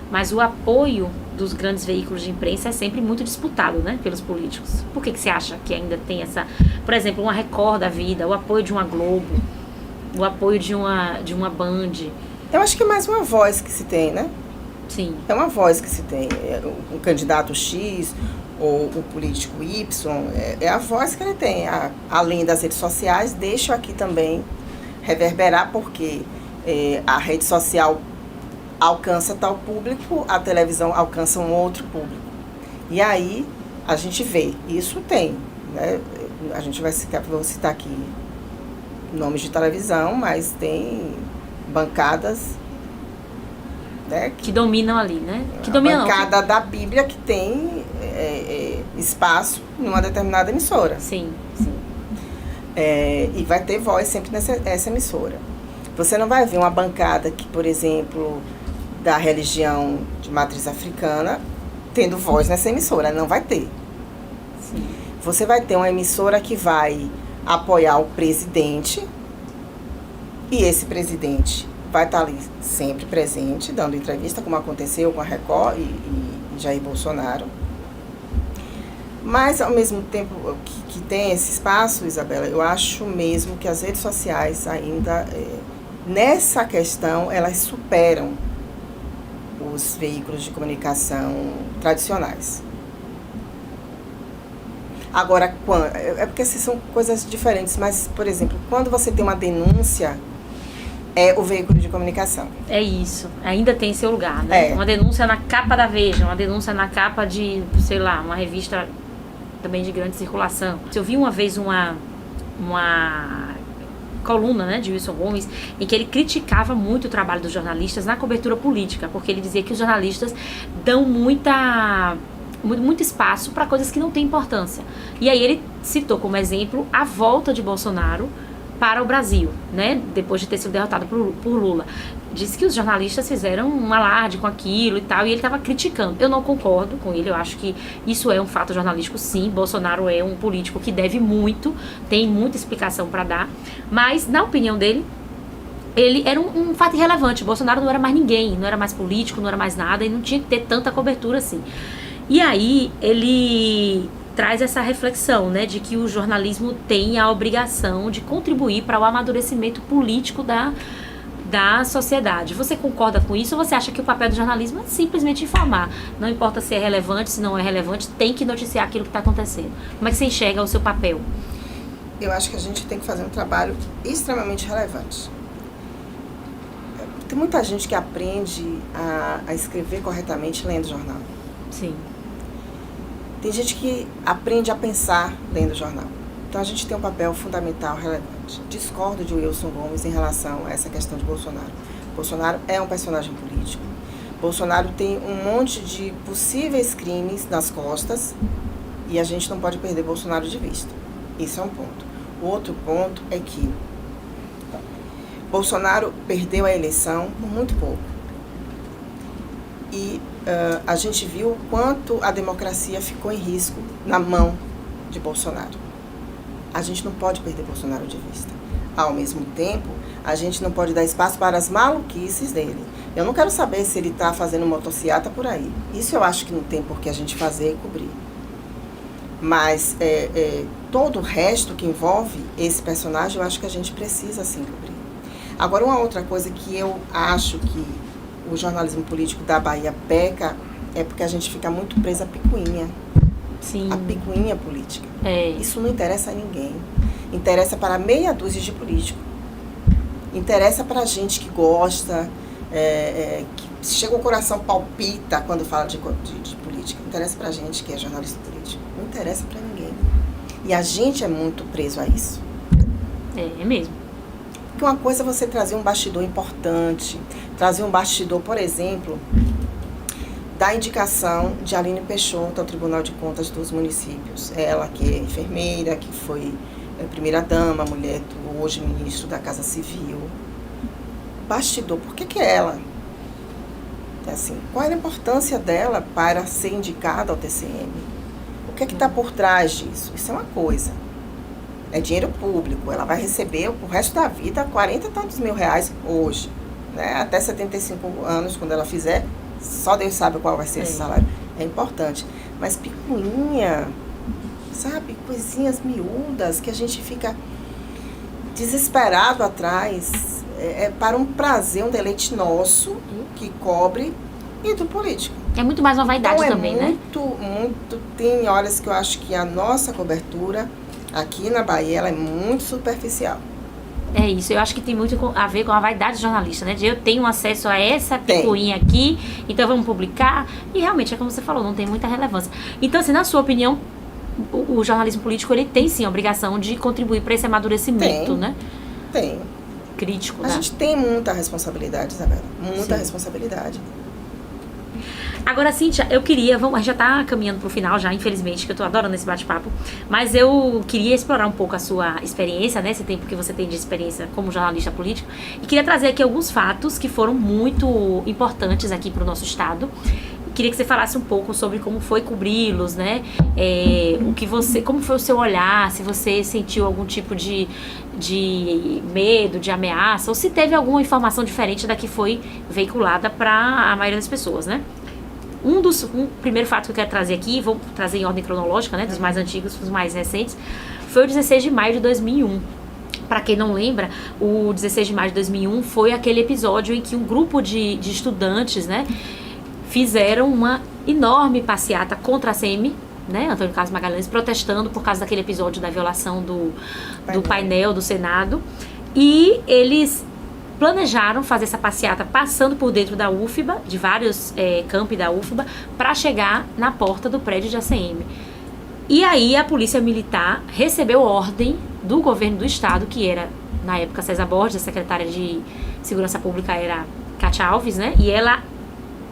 Mas o apoio dos grandes veículos de imprensa é sempre muito disputado, né, pelos políticos. Por que você acha que ainda tem essa... Por exemplo, uma Record da vida, o apoio de uma Globo, o apoio de uma Band? Eu acho que é mais uma voz que se tem, né? Sim. É uma voz que se tem. O candidato X ou o político Y, é a voz que ele tem. Além das redes sociais, deixo aqui também reverberar, porque a rede social alcança tal público, a televisão alcança um outro público. E aí a gente vê, isso tem, né? A gente vou citar aqui nomes de televisão, mas tem bancadas, né, Que dominam ali, né? Que a dominam. bancada da Bíblia que tem espaço numa determinada emissora. Sim. E vai ter voz sempre nessa emissora. Você não vai ver uma bancada que, por exemplo, da religião de matriz africana, tendo voz nessa emissora. Não vai ter. Sim. Você vai ter uma emissora que vai apoiar o presidente, e esse presidente vai estar ali sempre presente, dando entrevista, como aconteceu com a Record e Jair Bolsonaro. Mas, ao mesmo tempo que tem esse espaço, Isabela, eu acho mesmo que as redes sociais ainda, nessa questão, elas superam os veículos de comunicação tradicionais. Agora, é porque são coisas diferentes, mas, por exemplo, quando você tem uma denúncia, é o veículo de comunicação. É isso. Ainda tem seu lugar, né? Uma denúncia na capa da Veja, uma denúncia na capa de, sei lá, uma revista também de grande circulação. Eu vi uma vez uma coluna, né, de Wilson Gomes, em que ele criticava muito o trabalho dos jornalistas na cobertura política, porque ele dizia que os jornalistas dão muito espaço para coisas que não têm importância. E aí ele citou como exemplo a volta de Bolsonaro para o Brasil, né, depois de ter sido derrotado por Lula. Disse que os jornalistas fizeram um alarde com aquilo e tal, e ele estava criticando. Eu não concordo com ele, eu acho que isso é um fato jornalístico, sim. Bolsonaro é um político que deve muito, tem muita explicação para dar, mas, na opinião dele, ele era um fato irrelevante. Bolsonaro não era mais ninguém, não era mais político, não era mais nada, e não tinha que ter tanta cobertura assim. E aí ele traz essa reflexão, né, de que o jornalismo tem a obrigação de contribuir para o amadurecimento político da sociedade. Você concorda com isso ou você acha que o papel do jornalismo é simplesmente informar? Não importa se é relevante, se não é relevante, tem que noticiar aquilo que está acontecendo. Como é que você enxerga o seu papel? Eu acho que a gente tem que fazer um trabalho extremamente relevante. Tem muita gente que aprende a escrever corretamente lendo jornal. Sim. Tem gente que aprende a pensar lendo jornal. Então a gente tem um papel fundamental, relevante. Discordo de Wilson Gomes em relação a essa questão de Bolsonaro. Bolsonaro é um personagem político. Bolsonaro tem um monte de possíveis crimes nas costas e a gente não pode perder Bolsonaro de vista. Isso é um ponto. O outro ponto é que Bolsonaro perdeu a eleição por muito pouco. E a gente viu o quanto a democracia ficou em risco na mão de Bolsonaro. A gente não pode perder Bolsonaro de vista. Ao mesmo tempo, a gente não pode dar espaço para as maluquices dele. Eu não quero saber se ele está fazendo motociata por aí. Isso eu acho que não tem por que a gente fazer e cobrir. Mas todo o resto que envolve esse personagem, eu acho que a gente precisa sim cobrir. Agora, uma outra coisa que eu acho que o jornalismo político da Bahia peca é porque a gente fica muito preso à picuinha. Sim. A picuinha política. É. Isso não interessa a ninguém. Interessa para meia dúzia de políticos. Interessa para gente que gosta, que chega o coração palpita quando fala de política. Interessa para gente que é jornalista político. Não interessa para ninguém. E a gente é muito preso a isso. É mesmo. Porque uma coisa é você trazer um bastidor importante, trazer um bastidor, por exemplo, da indicação de Aline Peixoto ao Tribunal de Contas dos Municípios. Ela que é enfermeira, que foi primeira-dama, mulher do hoje ministro da Casa Civil. Bastidor, por que ela? Assim, qual é a importância dela para ser indicada ao TCM? O que é que está por trás disso? Isso é uma coisa. É dinheiro público, ela vai receber o resto da vida 40 e tantos mil reais hoje, né? Até 75 anos, quando ela fizer, só Deus sabe qual vai ser esse salário. É importante. Mas picuinha, sabe? Coisinhas miúdas que a gente fica desesperado atrás, para um prazer, um deleite nosso, que cobre, e do político. É muito mais uma vaidade então, também, né? Tem horas que eu acho que a nossa cobertura aqui na Bahia, ela é muito superficial. É isso, eu acho que tem muito a ver com a vaidade do jornalista, né? De eu tenho acesso a essa picuinha aqui, então vamos publicar. E realmente, é como você falou, não tem muita relevância. Então, assim, na sua opinião, o jornalismo político, ele tem sim a obrigação de contribuir para esse amadurecimento, né? Tem. Crítico, A né? gente tem muita responsabilidade, Isabela. Muita responsabilidade. Agora, Cíntia, eu queria, a gente já tá caminhando pro final já, infelizmente, que eu tô adorando esse bate-papo, mas eu queria explorar um pouco a sua experiência, né, esse tempo que você tem de experiência como jornalista político, e queria trazer aqui alguns fatos que foram muito importantes aqui pro nosso estado. Queria que você falasse um pouco sobre como foi cobri-los, né, como foi o seu olhar, se você sentiu algum tipo de medo, de ameaça, ou se teve alguma informação diferente da que foi veiculada para a maioria das pessoas, né? Um primeiro fato que eu quero trazer aqui, vou trazer em ordem cronológica, né, dos mais antigos para os mais recentes, foi o 16 de maio de 2001. Para quem não lembra, o 16 de maio de 2001 foi aquele episódio em que um grupo de estudantes, né, fizeram uma enorme passeata contra a ACM, né, Antônio Carlos Magalhães, protestando por causa daquele episódio da violação do painel do Senado. E eles planejaram fazer essa passeata passando por dentro da UFBA, de vários campi da UFBA, para chegar na porta do prédio de ACM. E aí a polícia militar recebeu ordem do governo do estado, que era, na época, César Borges, a secretária de Segurança Pública era Cátia Alves, né? E ela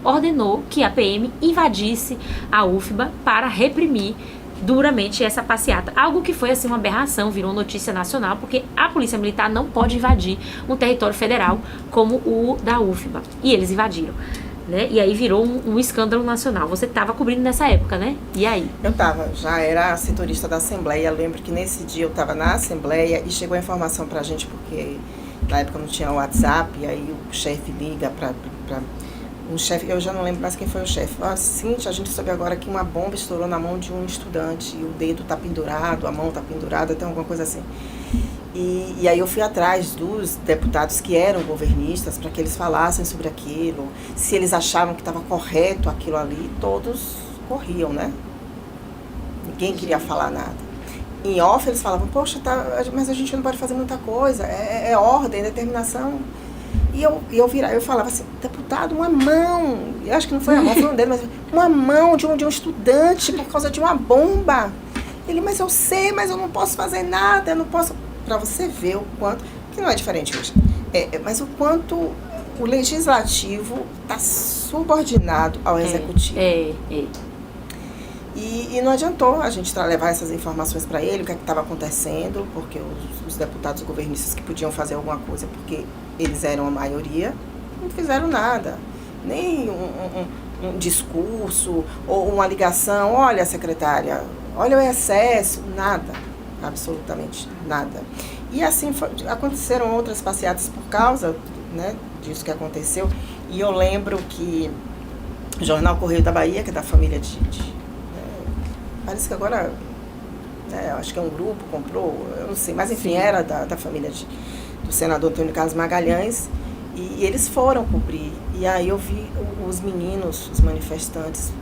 ordenou que a PM invadisse a UFBA para reprimir duramente essa passeata. Algo que foi assim uma aberração, virou notícia nacional, porque a polícia militar não pode invadir um território federal como o da UFBA. E eles invadiram, né? E aí virou um escândalo nacional. Você estava cobrindo nessa época, né? E aí? Eu estava, já era setorista da Assembleia. Lembro que nesse dia eu estava na Assembleia e chegou a informação pra gente, porque Na época não tinha WhatsApp, e aí o chefe liga para um chefe, eu já não lembro mais quem foi o chefe. Cíntia, a gente soube agora que uma bomba estourou na mão de um estudante, e o dedo está pendurado, a mão está pendurada, tem alguma coisa assim. E aí eu fui atrás dos deputados que eram governistas para que eles falassem sobre aquilo, se eles achavam que estava correto aquilo ali, todos corriam, né? Ninguém queria falar nada. Em off eles falavam, poxa, mas a gente não pode fazer muita coisa, é ordem, determinação. E eu falava assim, deputado, uma mão, eu acho que não foi a mão, foi um dedo, mas uma mão de um estudante por causa de uma bomba. Ele, mas eu sei, mas eu não posso fazer nada, eu não posso... Para você ver o quanto, que não é diferente hoje, mas o quanto o legislativo está subordinado ao executivo. E não adiantou a gente levar essas informações para ele, o que estava acontecendo, porque os deputados governistas que podiam fazer alguma coisa, porque eles eram a maioria, não fizeram nada. Nem um discurso ou uma ligação, olha, secretária, olha o excesso, nada, absolutamente nada. E assim aconteceram outras passeatas por causa, né, disso que aconteceu. E eu lembro que o jornal Correio da Bahia, que é da família parece que agora, acho que é um grupo, comprou, eu não sei, mas enfim, era da família do senador Antônio Carlos Magalhães, e eles foram cobrir. E aí eu vi os meninos, os manifestantes,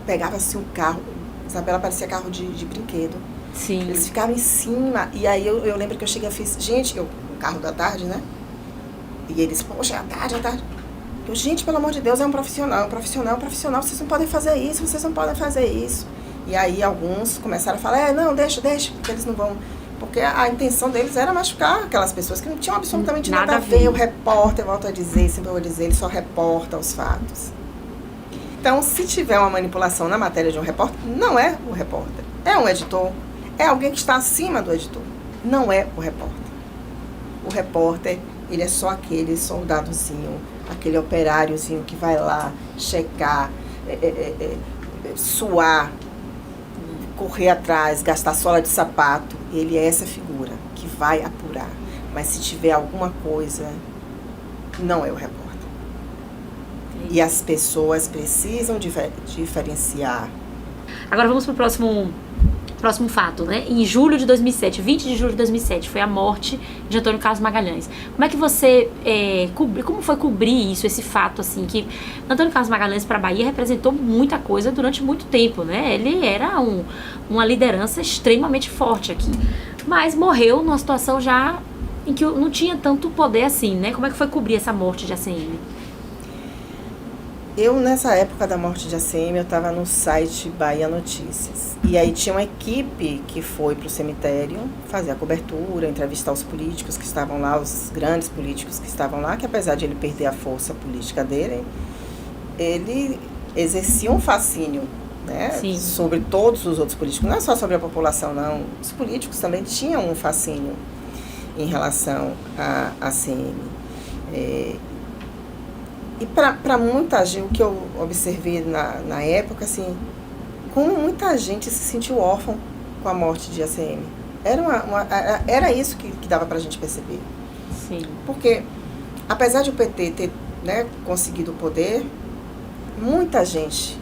pegavam-se um carro, Isabela, parecia carro de brinquedo. Sim. Eles ficaram em cima, e aí eu lembro que eu cheguei e fiz, gente, o carro da tarde, né? E eles, poxa, é à tarde. Eu, gente, pelo amor de Deus, é um profissional, vocês não podem fazer isso. E aí alguns começaram a falar, não, deixa, porque eles não vão... Porque a intenção deles era machucar aquelas pessoas que não tinham absolutamente nada a ver. O repórter, volto a dizer, sempre vou dizer, ele só reporta os fatos. Então, se tiver uma manipulação na matéria de um repórter, não é o repórter, é um editor, é alguém que está acima do editor, não é o repórter. O repórter, ele é só aquele soldadozinho, aquele operáriozinho que vai lá checar, suar, correr atrás, gastar sola de sapato. Ele é essa figura que vai apurar. Mas se tiver alguma coisa, não é o repórter. E as pessoas precisam diferenciar. Agora vamos para o próximo fato, né? Em julho de 2007, 20 de julho de 2007, foi a morte de Antônio Carlos Magalhães. Como é que você como foi cobrir isso, esse fato, assim, que Antônio Carlos Magalhães para a Bahia representou muita coisa durante muito tempo, né? Ele era uma liderança extremamente forte aqui, mas morreu numa situação já em que não tinha tanto poder assim, né? Como é que foi cobrir essa morte de ACM? Eu, nessa época da morte de ACM, eu estava no site Bahia Notícias. E aí tinha uma equipe que foi para o cemitério fazer a cobertura, entrevistar os políticos que estavam lá, os grandes políticos que estavam lá, que apesar de ele perder a força política dele, ele exercia um fascínio, né, sobre todos os outros políticos. Não é só sobre a população, não. Os políticos também tinham um fascínio em relação a ACM. E para muita gente, o que eu observei na época, assim, como muita gente se sentiu órfão com a morte de ACM. Era isso que dava para a gente perceber. Sim. Porque, apesar de o PT ter, né, conseguido o poder, muita gente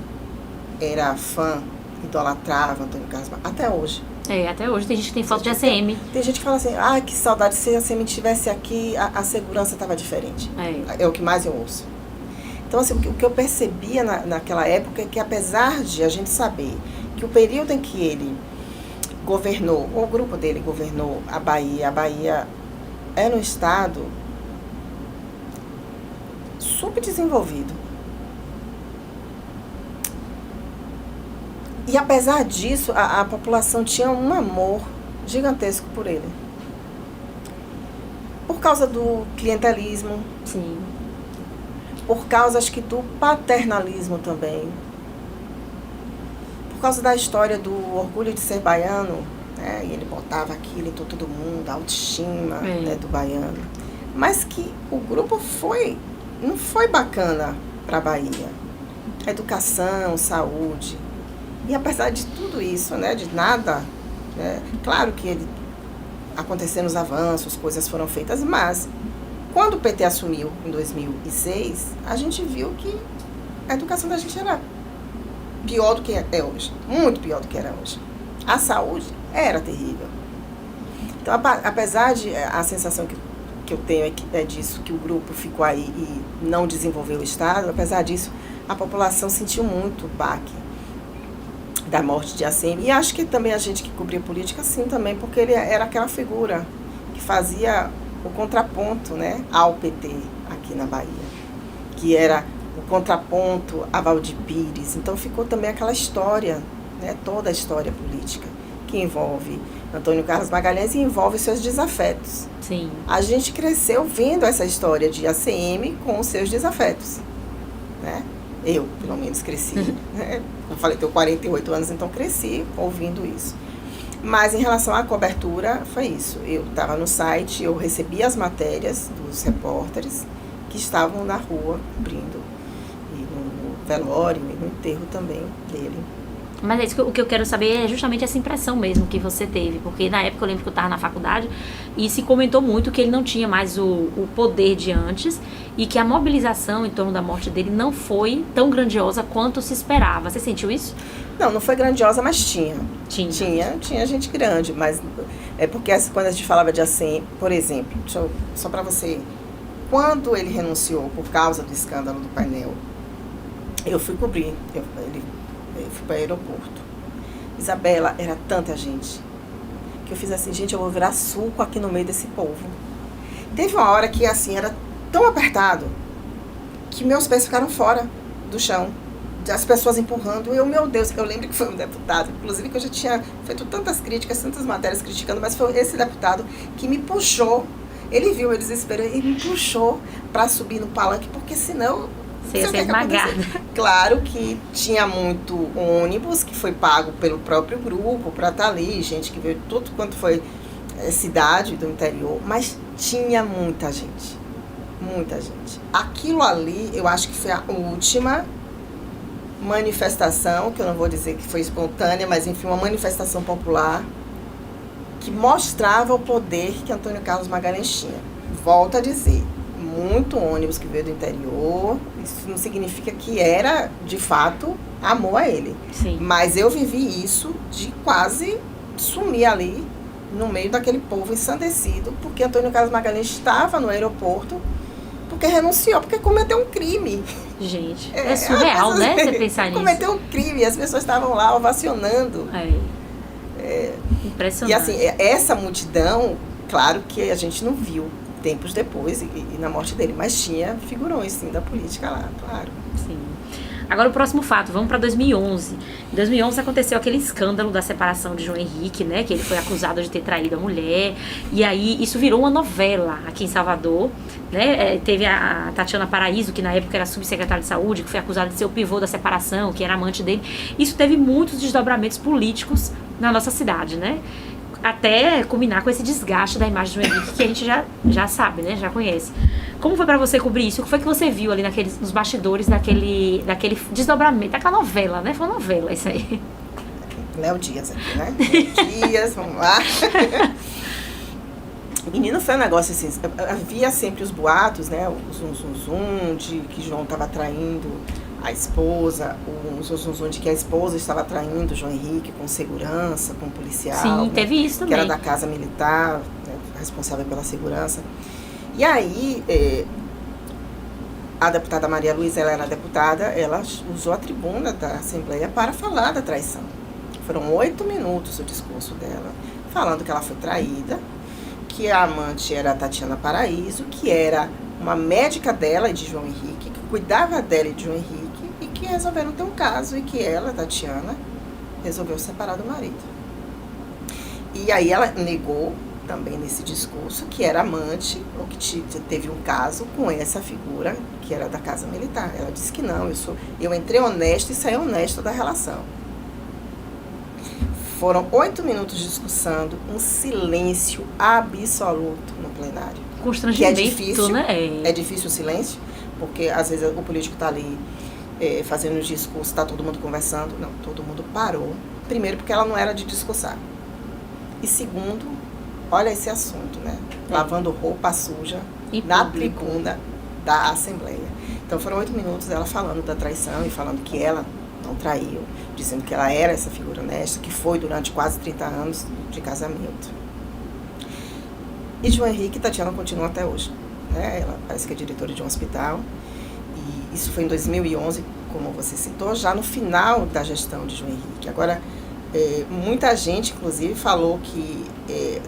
era fã, idolatrava Antônio Carlos, até hoje. Até hoje tem gente que tem foto de ACM. Tem gente que fala assim, que saudade, se a ACM estivesse aqui, a segurança estava diferente. É o que mais eu ouço. Então, assim, o que eu percebia naquela época é que, apesar de a gente saber que o período em que ele governou, ou o grupo dele governou a Bahia era um estado subdesenvolvido. E, apesar disso, a população tinha um amor gigantesco por ele. Por causa do clientelismo. Sim. Por causa, acho que, do paternalismo também. Por causa da história do orgulho de ser baiano, né? E ele botava aquilo em todo mundo, a autoestima, né, do baiano. Mas que o grupo não foi bacana para a Bahia. Educação, saúde. E apesar de tudo isso, né, de nada, né, claro que ele acontecendo os avanços, coisas foram feitas, mas quando o PT assumiu em 2006, a gente viu que a educação da gente era pior do que é hoje, muito pior do que era hoje. A saúde era terrível. Então, apesar de a sensação que eu tenho é disso, que o grupo ficou aí e não desenvolveu o Estado, apesar disso, a população sentiu muito o baque da morte de ACM. E acho que também a gente que cobria política, sim, também, porque ele era aquela figura que fazia o contraponto, né, ao PT aqui na Bahia, que era o contraponto a Valdir Pires. Então ficou também aquela história, né, toda a história política, que envolve Antônio Carlos Magalhães e envolve seus desafetos. Sim. A gente cresceu vendo essa história de ACM com os seus desafetos, né? Eu, pelo menos, cresci. Né? Eu falei, tenho 48 anos, então cresci ouvindo isso. Mas em relação à cobertura, foi isso. Eu estava no site, eu recebia as matérias dos repórteres que estavam na rua cobrindo, e no velório e no enterro também dele. Mas é isso o que eu quero saber é justamente essa impressão mesmo que você teve, porque na época eu lembro que eu estava na faculdade e se comentou muito que ele não tinha mais o poder de antes e que a mobilização em torno da morte dele não foi tão grandiosa quanto se esperava. Você sentiu isso? Não foi grandiosa, mas tinha. Tinha gente grande, mas é porque quando a gente falava de ACM, por exemplo, só para você, quando ele renunciou por causa do escândalo do painel, eu fui cobrir, eu fui para o aeroporto. Isabela, era tanta gente, que eu fiz assim, gente, eu vou virar suco aqui no meio desse povo. Teve uma hora que, assim, era tão apertado, que meus pés ficaram fora do chão, as pessoas empurrando, meu Deus, eu lembro que foi um deputado, inclusive que eu já tinha feito tantas críticas, tantas matérias criticando, mas foi esse deputado que me puxou, ele viu meu desespero, ele me puxou para subir no palanque, porque senão... Você ia ser esmagada. Claro que tinha muito ônibus que foi pago pelo próprio grupo para estar ali, gente que veio de tudo quanto foi cidade do interior, mas tinha muita gente. Muita gente. Aquilo ali, eu acho que foi a última manifestação, que eu não vou dizer que foi espontânea, mas enfim, uma manifestação popular que mostrava o poder que Antônio Carlos Magalhães tinha. Volto a dizer, muito ônibus que veio do interior, isso não significa que era, de fato, amor a ele. Sim. Mas eu vivi isso de quase sumir ali, no meio daquele povo ensandecido, porque Antônio Carlos Magalhães estava no aeroporto, porque renunciou, porque cometeu um crime. Gente, é surreal, né, você pensar nisso. Cometeu um crime, as pessoas estavam lá ovacionando. Impressionante. E assim, essa multidão, claro que a gente não viu tempos depois e na morte dele, mas tinha figurões, sim, da política lá, claro. Sim. Agora o próximo fato, vamos para 2011. Em 2011 aconteceu aquele escândalo da separação de João Henrique, né, que ele foi acusado de ter traído a mulher, e aí isso virou uma novela aqui em Salvador, né, teve a Tatiana Paraíso, que na época era subsecretária de saúde, que foi acusada de ser o pivô da separação, que era amante dele. Isso teve muitos desdobramentos políticos na nossa cidade, né, até culminar com esse desgaste da imagem de João Henrique, que a gente já sabe, né, já conhece. Como foi pra você cobrir isso? O que foi que você viu ali nos bastidores daquele desdobramento, daquela novela, né? Foi uma novela isso aí. Léo Dias aqui, né? Léo Dias, vamos lá. Menino, foi um negócio assim, havia sempre os boatos, né? O zum de que João estava traindo a esposa, o zum de que a esposa estava traindo João Henrique com segurança, com policial. Sim, né? teve isso também. Que era da Casa Militar, né? Responsável pela segurança. E aí, a deputada Maria Luísa, ela era deputada, ela usou a tribuna da Assembleia para falar da traição. Foram 8 minutos o discurso dela, falando que ela foi traída, que a amante era a Tatiana Paraíso, que era uma médica dela e de João Henrique, que cuidava dela e de João Henrique, e que resolveram ter um caso, e que ela, Tatiana, resolveu separar do marido. E aí ela negou também nesse discurso, que era amante, ou que teve um caso com essa figura, que era da Casa Militar. Ela disse que não, eu entrei honesta e saí honesta da relação. Foram 8 minutos discussando, um silêncio absoluto no plenário. Constrangimento, que é difícil, né? É difícil o silêncio, porque às vezes o político está ali fazendo o discurso, está todo mundo conversando. Não, todo mundo parou. Primeiro, porque ela não era de discursar. E segundo, olha esse assunto, né? Lavando roupa suja Em na público. tribuna da Assembleia. Então foram 8 minutos dela falando da traição e falando que ela não traiu, dizendo que ela era essa figura honesta, que foi durante quase 30 anos de casamento. E João Henrique, Tatiana continua até hoje, né? Ela parece que é diretora de um hospital, e isso foi em 2011, como você citou, já no final da gestão de João Henrique. Agora, muita gente, inclusive, falou que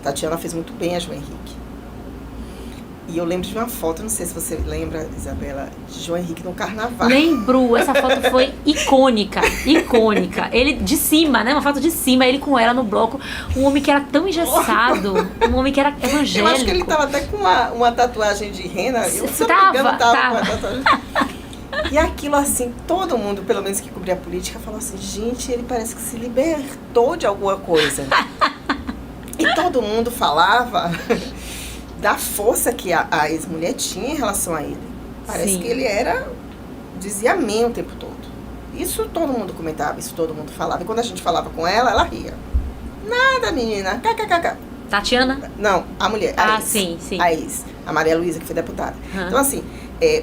Tatiana fez muito bem a João Henrique. E eu lembro de uma foto, não sei se você lembra, Isabela, de João Henrique no carnaval. Lembro, essa foto foi icônica. Ele de cima, né? Uma foto de cima, ele com ela no bloco. Um homem que era tão engessado, um homem que era evangélico. Eu acho que ele tava até com uma tatuagem de rena. Eu, se eu não me engano, tava com uma tatuagem. E aquilo assim, todo mundo, pelo menos que cobria a política, falou assim, gente, ele parece que se libertou de alguma coisa. E todo mundo falava da força que a ex-mulher tinha em relação a ele. Parece Sim. que ele dizia amém o tempo todo. Isso todo mundo comentava, isso todo mundo falava. E quando a gente falava com ela, ela ria. Nada, menina, kkkk. Tatiana? Não, a mulher, sim. a ex, a Maria Luísa, que foi deputada. Uhum. Então, assim,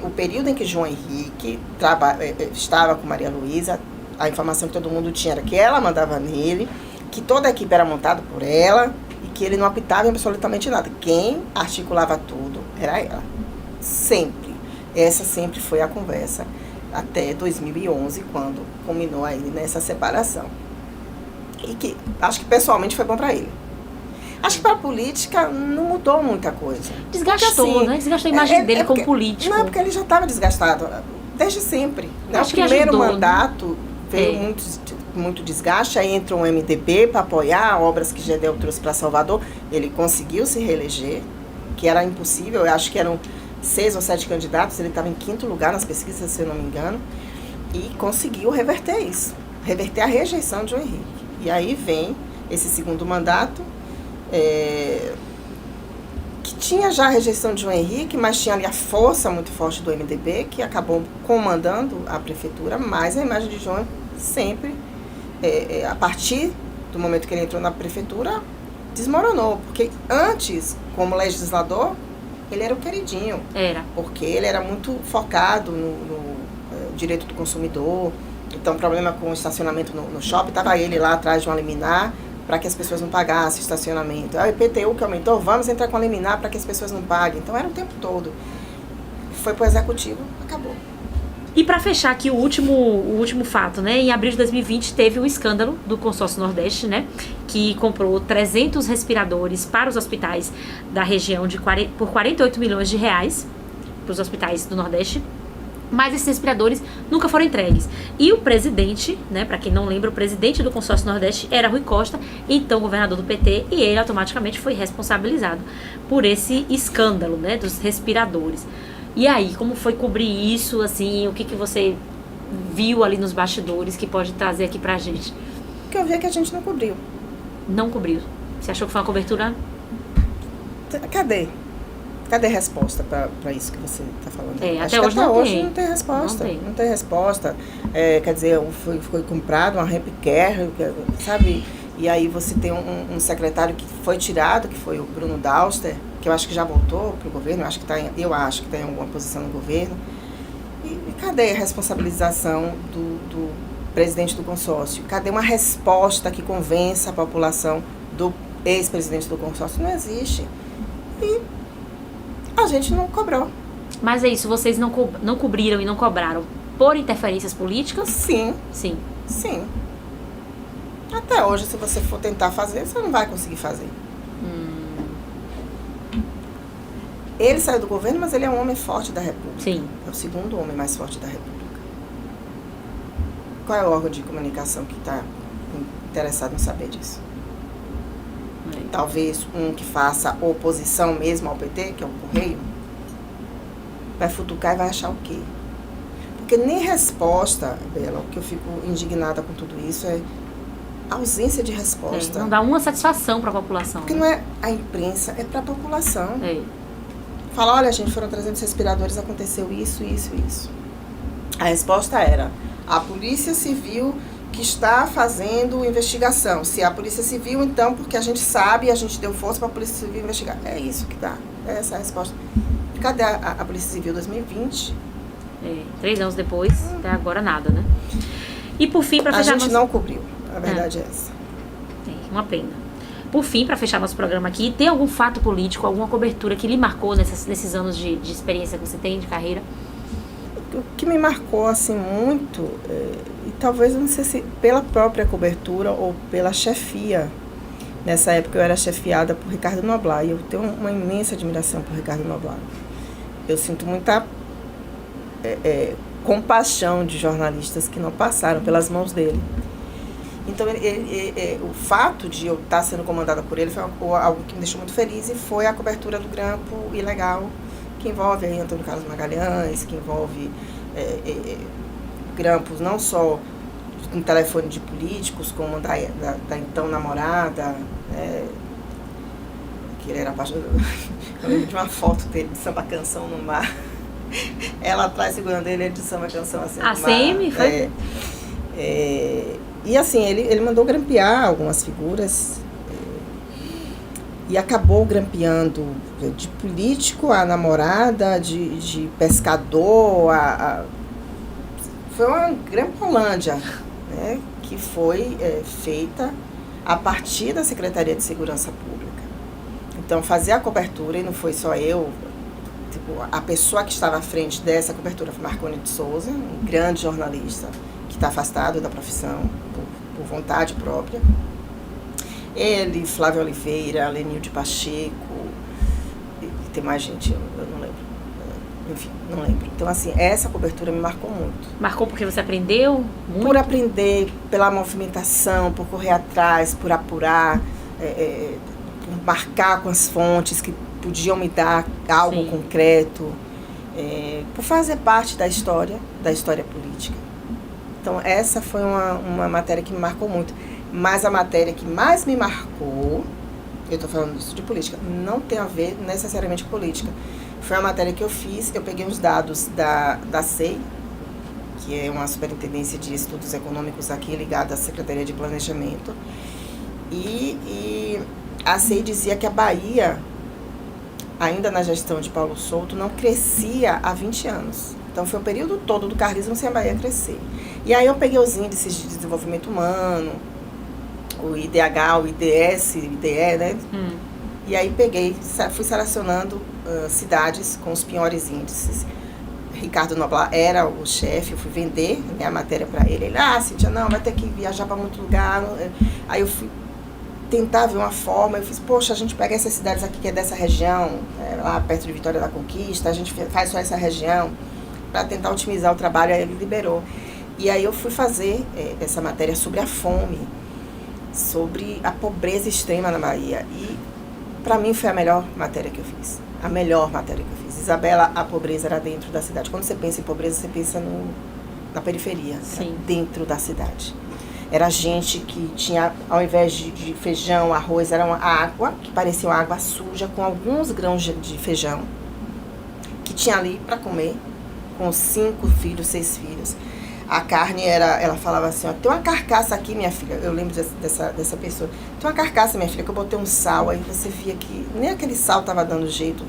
o período em que João Henrique estava com Maria Luísa, a informação que todo mundo tinha era que ela mandava nele, que toda a equipe era montada por ela e que ele não apitava em absolutamente nada. Quem articulava tudo era ela. Sempre. Essa sempre foi a conversa até 2011, quando culminou aí nessa separação. E que acho que pessoalmente foi bom para ele. Acho que para a política não mudou muita coisa. Desgastou, Porque, assim, né? Desgastou a imagem dele como político. Não, porque ele já estava desgastado desde sempre. Né? Acho O que primeiro ajudou, mandato veio É. muito desgaste, aí entrou um MDB para apoiar obras que Gedel trouxe para Salvador. Ele conseguiu se reeleger, que era impossível. Eu acho que eram 6 ou 7 candidatos, ele estava em 5º lugar nas pesquisas, se eu não me engano, e conseguiu reverter isso, reverter a rejeição de João Henrique. E aí vem esse segundo mandato, que tinha já a rejeição de João Henrique, mas tinha ali a força muito forte do MDB, que acabou comandando a prefeitura, mas a imagem de João sempre, a partir do momento que ele entrou na prefeitura, desmoronou, porque antes, como legislador, ele era o queridinho. Era. Porque ele era muito focado no direito do consumidor. Então, problema com o estacionamento no shopping, estava ele lá atrás de uma liminar para que as pessoas não pagassem estacionamento. O IPTU que aumentou, vamos entrar com a liminar para que as pessoas não paguem. Então, era o tempo todo. Foi para o executivo, acabou. E para fechar aqui o último fato, né? Em abril de 2020 teve o escândalo do Consórcio Nordeste, né? Que comprou 300 respiradores para os hospitais da região por 48 milhões de reais para os hospitais do Nordeste. Mas esses respiradores nunca foram entregues. E o presidente, né, para quem não lembra, o presidente do Consórcio Nordeste era Rui Costa, então governador do PT, e ele automaticamente foi responsabilizado por esse escândalo, né, dos respiradores. E aí, como foi cobrir isso, assim, o que você viu ali nos bastidores que pode trazer aqui pra gente? O que eu vi é que a gente não cobriu. Não cobriu. Você achou que foi uma cobertura? Cadê? Cadê a resposta para isso que você está falando? Até hoje não tem resposta. Não tem resposta. Quer dizer, foi comprado uma Repcare, sabe? E aí você tem um secretário que foi tirado, que foi o Bruno Dauster, que eu acho que já voltou para o governo, eu acho que está em alguma posição no governo. E cadê a responsabilização do presidente do consórcio? Cadê uma resposta que convença a população do ex-presidente do consórcio? Não existe. E a gente não cobrou. Mas é isso, vocês não cobriram e não cobraram por interferências políticas? Sim. Sim. Sim. Até hoje, se você for tentar fazer, você não vai conseguir fazer. Ele saiu do governo, mas ele é um homem forte da República. Sim. É o segundo homem mais forte da República. Qual é o órgão de comunicação que está interessado em saber disso? Talvez um que faça oposição mesmo ao PT, que é o Correio, vai futucar e vai achar o quê? Porque nem resposta, Bela, o que eu fico indignada com tudo isso é a ausência de resposta. Não dá uma satisfação para a população. Porque não é a imprensa, é para a população. É. Fala, olha, gente, foram 300 respiradores, aconteceu isso, isso, isso. A resposta era, a Polícia Civil que está fazendo investigação. Se é a Polícia Civil, então, porque a gente sabe, a gente deu força para a Polícia Civil investigar. É isso que dá, é essa a resposta. E cadê a Polícia Civil 2020? 3 anos depois, até agora nada, né? E por fim, para fechar... A gente não cobriu, a verdade é essa. Uma pena. Por fim, para fechar nosso programa aqui, tem algum fato político, alguma cobertura que lhe marcou nesses anos de experiência que você tem, de carreira? O que me marcou, assim, muito, e talvez, eu não sei se pela própria cobertura ou pela chefia. Nessa época eu era chefiada por Ricardo Noblat, e eu tenho uma imensa admiração por Ricardo Noblat. Eu sinto muita compaixão de jornalistas que não passaram pelas mãos dele. Então, o fato de eu estar sendo comandada por ele foi algo que me deixou muito feliz, e foi a cobertura do grampo ilegal, que envolve aí Antônio Carlos Magalhães, que envolve grampos não só com telefone de políticos, como da então namorada, que ele era apaixonado. Eu lembro de uma foto dele de samba canção no mar. Ela atrás segurando ele de samba canção assim no mar. ACM? Foi? E assim, ele mandou grampear algumas figuras e acabou grampeando de político a namorada, de pescador, foi uma grampolândia, né, que foi feita a partir da Secretaria de Segurança Pública. Então, fazer a cobertura, e não foi só eu, a pessoa que estava à frente dessa cobertura foi Marconi de Souza, um grande jornalista, que está afastado da profissão por vontade própria. Ele, Flávio Oliveira, Lenilde Pacheco, e tem mais gente, eu não lembro. Enfim, não lembro. Então, assim, essa cobertura me marcou muito. Marcou porque você aprendeu muito? Por aprender, pela movimentação, por correr atrás, por apurar, por marcar com as fontes que podiam me dar algo Sim. concreto, por fazer parte da história política. Então, essa foi uma matéria que me marcou muito. Mas a matéria que mais me marcou, eu estou falando isso de política, não tem a ver necessariamente com política. Foi uma matéria que eu fiz, eu peguei os dados da SEI, que é uma superintendência de estudos econômicos aqui, ligada à Secretaria de Planejamento, e a SEI dizia que a Bahia, ainda na gestão de Paulo Souto, não crescia há 20 anos. Então, foi o período todo do carlismo sem a Bahia crescer. E aí eu peguei os índices de desenvolvimento humano, o IDH, o IDS, o IDE, né? E aí fui selecionando cidades com os piores índices. Ricardo Noblat era o chefe, eu fui vender minha matéria para ele. Ele, Cíntia, não, vai ter que viajar para muito lugar. Aí eu fui tentar ver uma forma, eu fiz, poxa, a gente pega essas cidades aqui que é dessa região, lá perto de Vitória da Conquista, a gente faz só essa região, para tentar otimizar o trabalho, aí ele liberou. E aí eu fui fazer essa matéria sobre a fome, sobre a pobreza extrema na Bahia. E para mim foi a melhor matéria que eu fiz. A melhor matéria que eu fiz. Isabela, a pobreza era dentro da cidade. Quando você pensa em pobreza, você pensa na periferia, dentro da cidade. Era gente que tinha, ao invés de feijão, arroz, era uma água, que parecia uma água suja, com alguns grãos de feijão, que tinha ali para comer, com 5 filhos, 6 filhos. A carne ela falava assim, tem uma carcaça aqui, minha filha, eu lembro dessa pessoa, tem uma carcaça, minha filha, que eu botei um sal, aí você via que nem aquele sal estava dando jeito,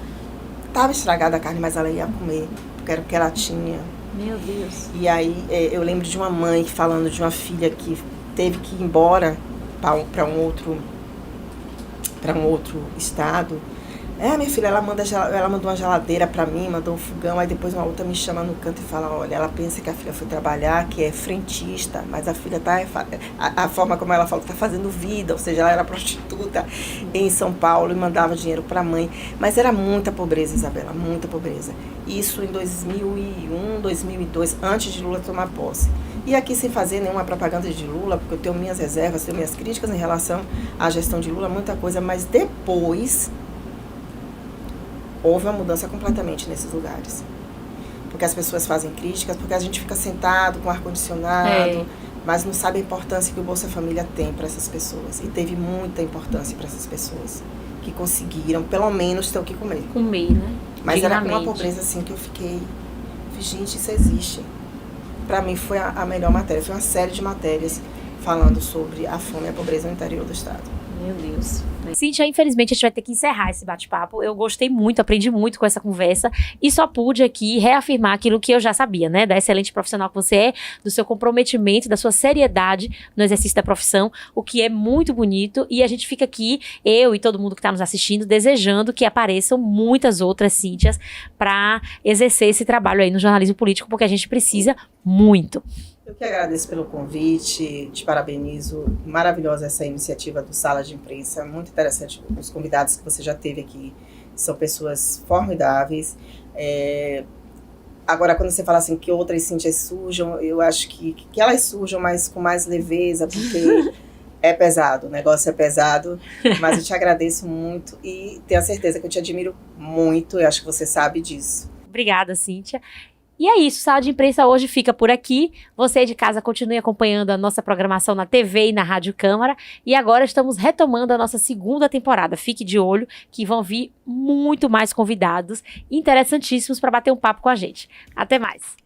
estava estragada a carne, mas ela ia comer, porque era o que ela tinha. Meu Deus. E aí eu lembro de uma mãe falando de uma filha que teve que ir embora para um outro estado. Minha filha, ela mandou uma geladeira para mim, mandou um fogão, aí depois uma outra me chama no canto e fala, olha, ela pensa que a filha foi trabalhar, que é frentista, mas a filha a forma como ela falou, tá fazendo vida, ou seja, ela era prostituta em São Paulo e mandava dinheiro para a mãe. Mas era muita pobreza, Isabela, muita pobreza. Isso em 2001, 2002, antes de Lula tomar posse. E aqui sem fazer nenhuma propaganda de Lula, porque eu tenho minhas reservas, tenho minhas críticas em relação à gestão de Lula, muita coisa, mas depois houve uma mudança completamente nesses lugares. Porque as pessoas fazem críticas, porque a gente fica sentado com ar-condicionado, mas não sabe a importância que o Bolsa Família tem para essas pessoas. E teve muita importância para essas pessoas, que conseguiram, pelo menos, ter o que comer. Comer, né? Mas era uma pobreza assim que eu fiquei, gente, isso existe. Para mim foi a melhor matéria, foi uma série de matérias falando sobre a fome e a pobreza no interior do estado. Meu Deus. Cíntia, infelizmente a gente vai ter que encerrar esse bate-papo. Eu gostei muito, aprendi muito com essa conversa e só pude aqui reafirmar aquilo que eu já sabia, né? Da excelente profissional que você é, do seu comprometimento, da sua seriedade no exercício da profissão, o que é muito bonito. E a gente fica aqui, eu e todo mundo que está nos assistindo, desejando que apareçam muitas outras Cíntias para exercer esse trabalho aí no jornalismo político, porque a gente precisa muito. Eu que agradeço pelo convite, te parabenizo, maravilhosa essa iniciativa do Sala de Imprensa, muito interessante os convidados que você já teve aqui, são pessoas formidáveis. Agora, quando você fala assim que outras Cíntias surjam, eu acho que elas surjam, mas com mais leveza, porque é pesado, o negócio é pesado, mas eu te agradeço muito e tenho a certeza que eu te admiro muito, eu acho que você sabe disso. Obrigada, Cíntia. E é isso, Sala de Imprensa hoje fica por aqui. Você de casa continue acompanhando a nossa programação na TV e na Rádio Câmara. E agora estamos retomando a nossa segunda temporada. Fique de olho que vão vir muito mais convidados interessantíssimos para bater um papo com a gente. Até mais!